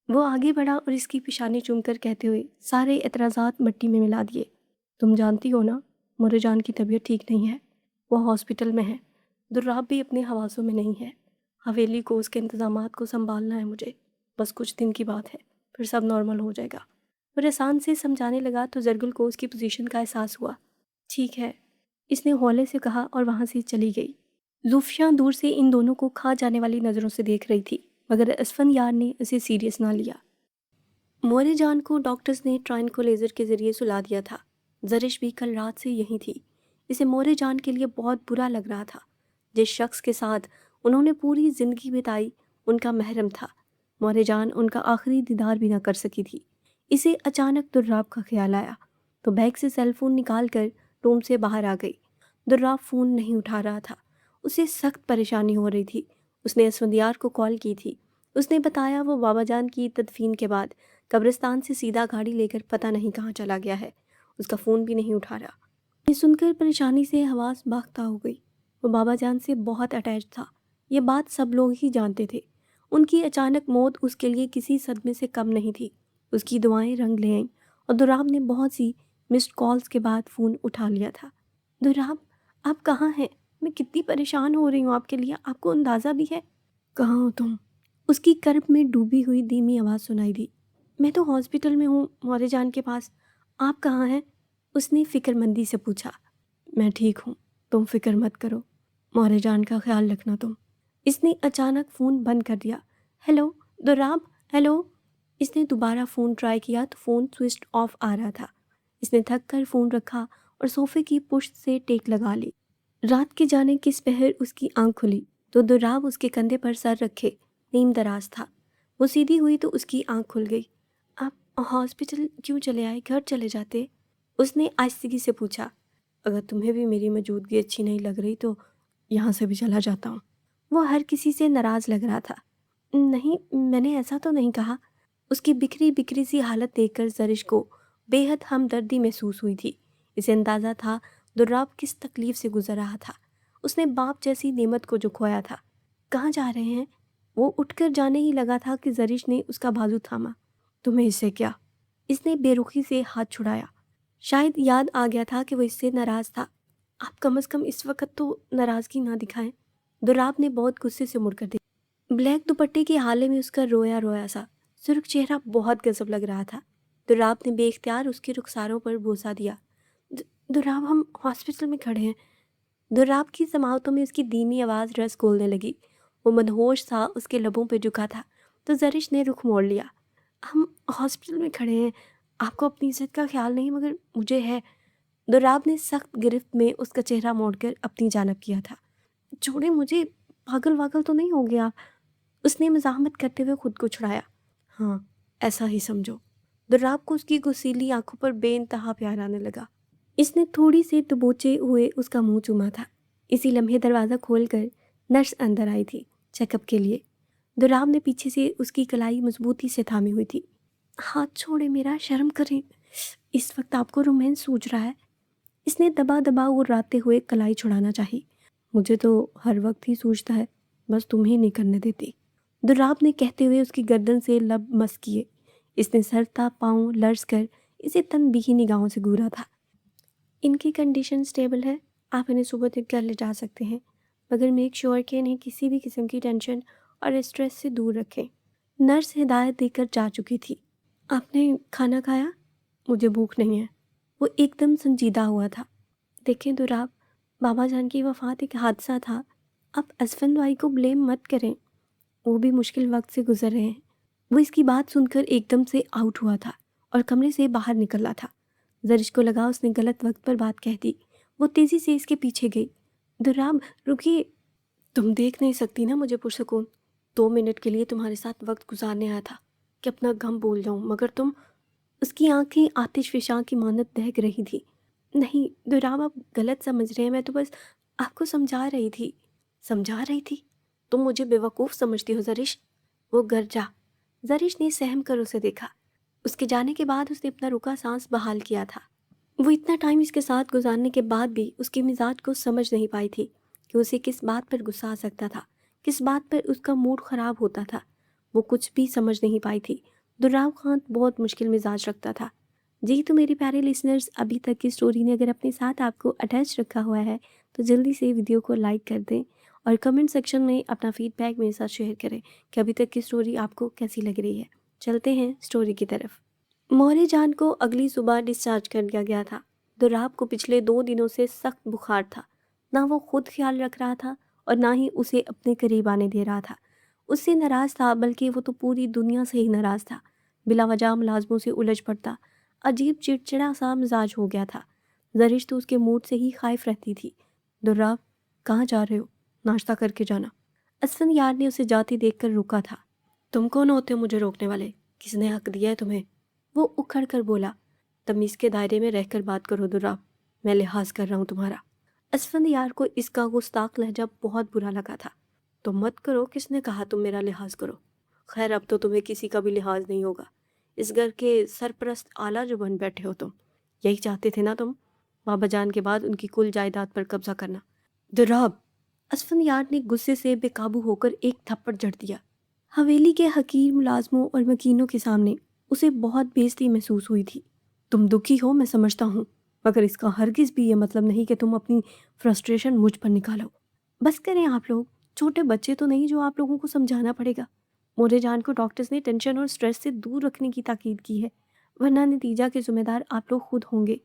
Speaker 1: वो आगे बढ़ा और इसकी पेशानी चूमकर कहते हुए सारे एतराज़ात मिट्टी में मिला दिए। तुम जानती हो ना, मोरे जान की तबीयत ठीक नहीं है, वो हॉस्पिटल में है। दुर्राब भी अपने हवासों में नहीं है। हवेली को, उसके इंतज़ामात को संभालना है मुझे। बस कुछ दिन की बात है, फिर सब नॉर्मल हो जाएगा। वो रसान से समझाने लगा तो जरगुल को उसकी पोजीशन का एहसास हुआ। ठीक है, इसने हौले से कहा और वहाँ से चली गई। ज़ुल्फ़िया दूर से इन दोनों को खा जाने वाली नज़रों से देख रही थी, मगर असफंयार ने उसे सीरियस ना लिया। मोरे जान को डॉक्टर्स ने ट्राइनकोलेजर के ज़रिए सुला दिया था। ज़रिश भी कल रात से यहीं थी। इसे मोरे जान के लिए बहुत बुरा लग रहा था। जिस शख्स के साथ उन्होंने पूरी ज़िंदगी बिताई उनका महरम था। मोरे जान उनका आखिरी दीदार भी ना कर सकी थी। इसे अचानक दुर्राब का ख्याल आया तो बैग से सेल फ़ोन निकाल कर रूम से बाहर आ गई। दुर्राब फ़ोन नहीं उठा रहा था। उसे सख्त परेशानी हो रही थी। उसने असफंदियार को कॉल की थी। उसने बताया वो बाबा जान की तदफीन के बाद कब्रिस्तान से सीधा गाड़ी लेकर पता नहीं कहाँ चला गया है। उसका फ़ोन भी नहीं उठा रहा। ये सुनकर परेशानी से हवास बाख्ता हो गई। वो बाबा जान से बहुत अटैच था। ये बात सब लोग ही जानते थे। उनकी अचानक मौत उसके लिए किसी सदमे से कम नहीं थी। उसकी दुआएं रंग ले आईं और दुर्राब ने बहुत सी मिस्ड कॉल्स के बाद फ़ोन उठा लिया था। दुर्राब, आप कहाँ हैं? मैं कितनी परेशान हो रही हूँ आपके लिए, आपको अंदाज़ा भी है? कहाँ हो तुम? उसकी कर्ब में डूबी हुई धीमी आवाज़ सुनाई दी। मैं तो हॉस्पिटल में हूँ, मौर्य जान के पास। आप कहाँ हैं? उसने फिक्रमंदी से पूछा। मैं ठीक हूँ, तुम फिक्र मत करो। मौर्य जान का ख्याल रखना तुम। इसने अचानक फ़ोन बंद कर दिया। Hello Durrab, hello. इसने दोबारा फ़ोन ट्राई किया तो फ़ोन स्विच ऑफ आ रहा था। इसने थक कर फ़ोन रखा और सोफे की पुश्त से टेक लगा ली। रात के जाने किस पहर उसकी आंख खुली तो दुर्राब उसके कंधे पर सर रखे नीम दराज था। वो सीधी हुई तो उसकी आंख खुल गई। आप हॉस्पिटल क्यों चले आए? घर चले जाते। उसने आहिस्तगी से पूछा। अगर तुम्हें भी मेरी मौजूदगी अच्छी नहीं लग रही तो यहाँ से भी चला जाता हूँ। वो हर किसी से नाराज़ लग रहा था। नहीं, मैंने ऐसा तो नहीं कहा। उसकी बिखरी बिखरी सी हालत देखकर ज़रिश को बेहद हमदर्दी महसूस हुई थी। इसे अंदाज़ा था दुर्राब किस तकलीफ़ से गुजर रहा था। उसने बाप जैसी नेमत को जो खोया था। कहाँ जा रहे हैं? वो उठकर जाने ही लगा था कि ज़रिश ने उसका बाजू थामा। तुम्हें इससे क्या? इसने बेरुखी से हाथ छुड़ाया। शायद याद आ गया था कि वो इससे नाराज़ था। आप कम से कम इस वक्त तो नाराज़गी ना दिखाएं। दुर्राब ने बहुत गुस्से से मुड़कर देखा। ब्लैक दुपट्टे के हाले में उसका रोया रोया सा सुर्ख चेहरा बहुत गजब लग रहा था। दुर्राब ने बेख्तियार उसके रुखसारों पर बोसा दिया। दुर्राब, हम हॉस्पिटल में खड़े हैं। दुर्राब की समाअतों में उसकी धीमी आवाज़ रस घोलने लगी। वो मदहोश सा उसके लबों पर झुका था तो ज़रिश ने रुख मोड़ लिया। हम हॉस्पिटल में खड़े हैं, आपको अपनी इज्जत का ख्याल नहीं मगर मुझे है। दुर्राब ने सख्त गिरफ्त में उसका चेहरा मोड़कर अपनी जानब किया था। छोड़े मुझे, पागल वागल तो नहीं हो गया? उसने मज़ाहमत करते हुए खुद को छुड़ाया। हाँ, ऐसा ही समझो। दुर्राब को उसकी गुस्सीली आंखों पर बेइंतहा प्यार आने लगा। इसने थोड़ी से दबोचे हुए उसका मुंह चूमा था। इसी लम्हे दरवाज़ा खोलकर नर्स अंदर आई थी चेकअप के लिए। दुर्राब ने पीछे से उसकी कलाई मजबूती से थामी हुई थी। हाथ छोड़े मेरा, शर्म करें। इस वक्त आपको रोमांस सूझ रहा है। इसने दबा दबा उड़ाते हुए कलाई छुड़ाना चाही। मुझे तो हर वक्त ही सूझता है, बस तुम ही नहीं करने देती। दुर्राब ने कहते हुए उसकी गर्दन से लब मस किए। इसने सरता पाँव लर्ज कर इसे तनबीही निगाहों से घूरा था। इनकी कंडीशन स्टेबल है, आप इन्हें सुबह तक घर ले जा सकते हैं, मगर मेक श्योर कि इन्हें किसी भी किस्म की टेंशन और स्ट्रेस से दूर रखें। नर्स हिदायत देकर जा चुकी थी। आपने खाना खाया? मुझे भूख नहीं है। वो एकदम संजीदा हुआ था। देखें दुर्राब, बाबा जान की वफ़ात एक हादसा था। आप असफंद भाई को ब्लेम मत करें, वो भी मुश्किल वक्त से गुजर रहे हैं। वो इसकी बात सुनकर एकदम से आउट हुआ था और कमरे से बाहर निकला था। ज़रिश को लगा उसने गलत वक्त पर बात कह दी। वो तेज़ी से इसके पीछे गई। दुर्राब, रुकिए। तुम देख नहीं सकती ना मुझे पुरसकून। 2 मिनट के लिए तुम्हारे साथ वक्त गुजारने आया था कि अपना गम भूल जाऊं, मगर तुम। उसकी आंखें आतिश फिशां की मानत दहक रही थी। नहीं दुर्राब, आप गलत समझ रहे हैं। मैं तो बस आपको समझा रही थी। समझा रही थी? तुम मुझे बेवकूफ़ समझती हो ज़रिश। वो घर जा। ज़रिश ने सहम कर उसे देखा। उसके जाने के बाद उसने अपना रुका सांस बहाल किया था। वो इतना टाइम इसके साथ गुजारने के बाद भी उसके मिजाज को समझ नहीं पाई थी कि उसे किस बात पर गुस्सा आ सकता था, किस बात पर उसका मूड ख़राब होता था। वो कुछ भी समझ नहीं पाई थी। दुर्राब खान बहुत मुश्किल मिजाज रखता था। जी तो मेरे प्यारे लिसनर्स, अभी तक की स्टोरी ने अगर अपने साथ आपको अटैच रखा हुआ है तो जल्दी से वीडियो को लाइक कर दें और कमेंट सेक्शन में अपना फीडबैक मेरे साथ शेयर करें कि अभी तक की स्टोरी आपको कैसी लग रही है। चलते हैं स्टोरी की तरफ। मौर्य जान को अगली सुबह डिस्चार्ज कर दिया गया था। दुर्राब को पिछले 2 दिनों से सख्त बुखार था। ना वो खुद ख्याल रख रहा था और ना ही उसे अपने करीब आने दे रहा था। उससे नाराज था, बल्कि वो तो पूरी दुनिया से ही नाराज था। बिला वजह मुलाजमों से उलझ पड़ता। अजीब चिड़चिड़ा सा मिजाज हो गया था। जरिश तो उसके मूड से ही खाइफ रहती थी। दुर्राब, कहाँ जा रहे हो? नाश्ता करके जाना। असफन यार ने उसे जाती देखकर रुका था। तुम कौन होते हो मुझे रोकने वाले? किसने हक दिया है तुम्हें? वो उखड़ कर बोला। तमीज़ के दायरे में रहकर बात करो दुर्राब, मैं लिहाज कर रहा हूँ तुम्हारा। असफंद यार को इसका गुस्ताख लहजा बहुत बुरा लगा था। तुम मत करो, किसने कहा तुम मेरा लिहाज करो? खैर, अब तो तुम्हें किसी का भी लिहाज नहीं होगा। इस घर के सरपरस्त आला जो बन बैठे हो तुम। यही चाहते थे ना तुम? बाबा जान के बाद उनकी कुल जायदाद पर कब्जा करना। दुर्राब, असफंद यार ने गुस्से से बेकाबू होकर एक थप्पड़ जड़ दिया। हवेली के हकीर मुलाजमों और मकीनों के सामने उसे बहुत बेइज्जती महसूस हुई थी। तुम दुखी हो, मैं समझता हूँ, मगर इसका हरगिज़ भी ये मतलब नहीं कि तुम अपनी फ्रस्ट्रेशन मुझ पर निकालो। बस करें आप लोग, छोटे बच्चे तो नहीं जो आप लोगों को समझाना पड़ेगा। मोरे जान को डॉक्टर्स ने टेंशन और स्ट्रेस से दूर रखने की ताकीद की है, वरना नतीजा के जिम्मेदार आप लोग खुद होंगे।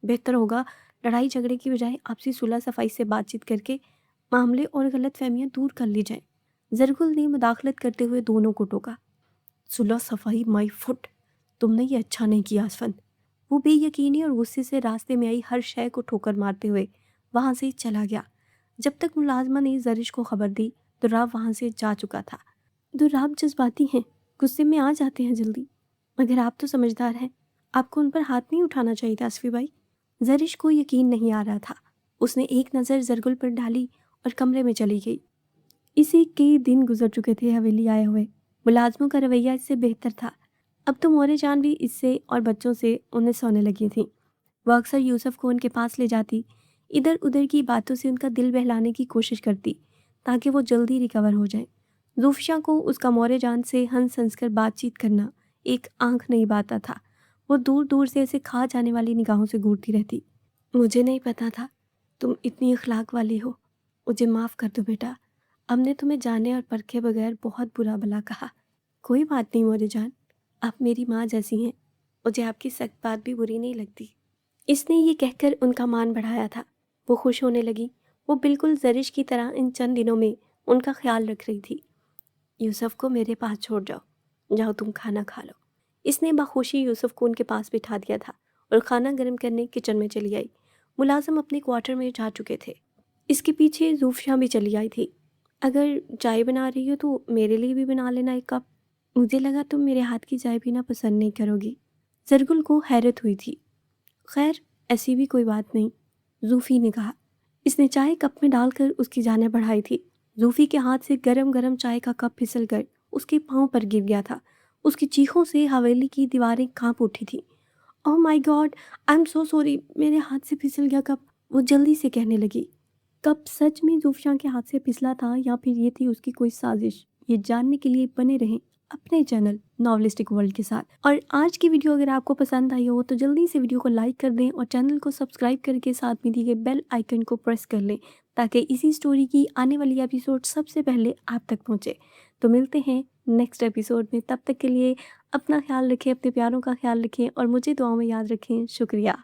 Speaker 1: बेहतर होगा लड़ाई झगड़े की बजाय आपसी सुलह सफाई से बातचीत करके मामले और गलत फहमियाँ दूर कर ली जाए। जरगुल ने मुदाखलत करते हुए दोनों को टोका। सुलह सफाई माई फुट, तुमने ये अच्छा नहीं किया असफन। वो बेयकीनी और गुस्से से रास्ते में आई हर शय को ठोकर मारते हुए वहाँ से चला गया। जब तक मुलाजमा ने जरिश को खबर दी, दुर्राब वहाँ से जा चुका था। दुर्राब जज्बाती हैं, गुस्से में आ जाते हैं जल्दी, मगर आप तो समझदार हैं, आपको उन पर हाथ नहीं उठाना चाहिए था असफी भाई। जरिश को यकीन नहीं आ रहा था। उसने एक नज़र जरगुल पर डाली और कमरे में चली गई। इसे कई दिन गुजर चुके थे हवेली आए हुए। मुलाजमों का रवैया इससे बेहतर था। अब तो मोरे जान भी इससे और बच्चों से उन्हें सोने लगी थी। वह अक्सर यूसुफ को उनके पास ले जाती, इधर उधर की बातों से उनका दिल बहलाने की कोशिश करती ताकि वो जल्दी रिकवर हो जाए। जूफिया को उसका मोरे जान से हंस हंस कर बातचीत करना एक आंख नहीं बाता था। वो दूर दूर से ऐसे खा जाने वाली निगाहों से घूरती रहती। मुझे नहीं पता था तुम इतनी अखलाक वाली हो। मुझे माफ़ कर दो बेटा, हमने तुम्हें जाने और परखे बगैर बहुत बुरा भला कहा। कोई बात नहीं मोरे जान, आप मेरी माँ जैसी हैं, मुझे आपकी सख्त बात भी बुरी नहीं लगती। इसने ये कहकर उनका मान बढ़ाया था। वो खुश होने लगी। वो बिल्कुल जरिश की तरह इन चंद दिनों में उनका ख्याल रख रही थी। यूसुफ को मेरे पास छोड़ जाओ, जाओ तुम खाना खा लो। इसने बखुशी यूसुफ को उनके पास बिठा दिया था और खाना गर्म करने किचन में चली आई। मुलाजिम अपने क्वार्टर में जा चुके थे। इसके पीछे जूफिया भी चली आई थी। अगर चाय बना रही हो तो मेरे लिए भी बना लेना एक कप। मुझे लगा तुम मेरे हाथ की चाय पीना पसंद नहीं करोगी। जरगुल को हैरत हुई थी। खैर, ऐसी भी कोई बात नहीं, जूफी ने कहा। इसने चाय कप में डालकर उसकी जानें बढ़ाई थी। जूफी के हाथ से गरम गरम चाय का कप फिसल कर उसके पाँव पर गिर गया था। उसकी चीखों से हवेली की दीवारें कांप उठी थी। Oh my God, I am so sorry, मेरे हाथ से फिसल गया कप, वो जल्दी से कहने लगी। कब सच में जोफिया के हाथ से फिसला था या फिर ये थी उसकी कोई साजिश, ये जानने के लिए बने रहें अपने चैनल नॉवलिस्टिक वर्ल्ड के साथ। और आज की वीडियो अगर आपको पसंद आई हो तो जल्दी से वीडियो को लाइक कर दें और चैनल को सब्सक्राइब करके साथ में दिए गए बेल आइकन को प्रेस कर लें ताकि इसी स्टोरी की आने वाली एपिसोड सबसे पहले आप तक पहुँचे। तो मिलते हैं नेक्स्ट एपिसोड में, तब तक के लिए अपना ख्याल रखें, अपने प्यारों का ख्याल रखें और मुझे दुआओं में याद रखें। शुक्रिया।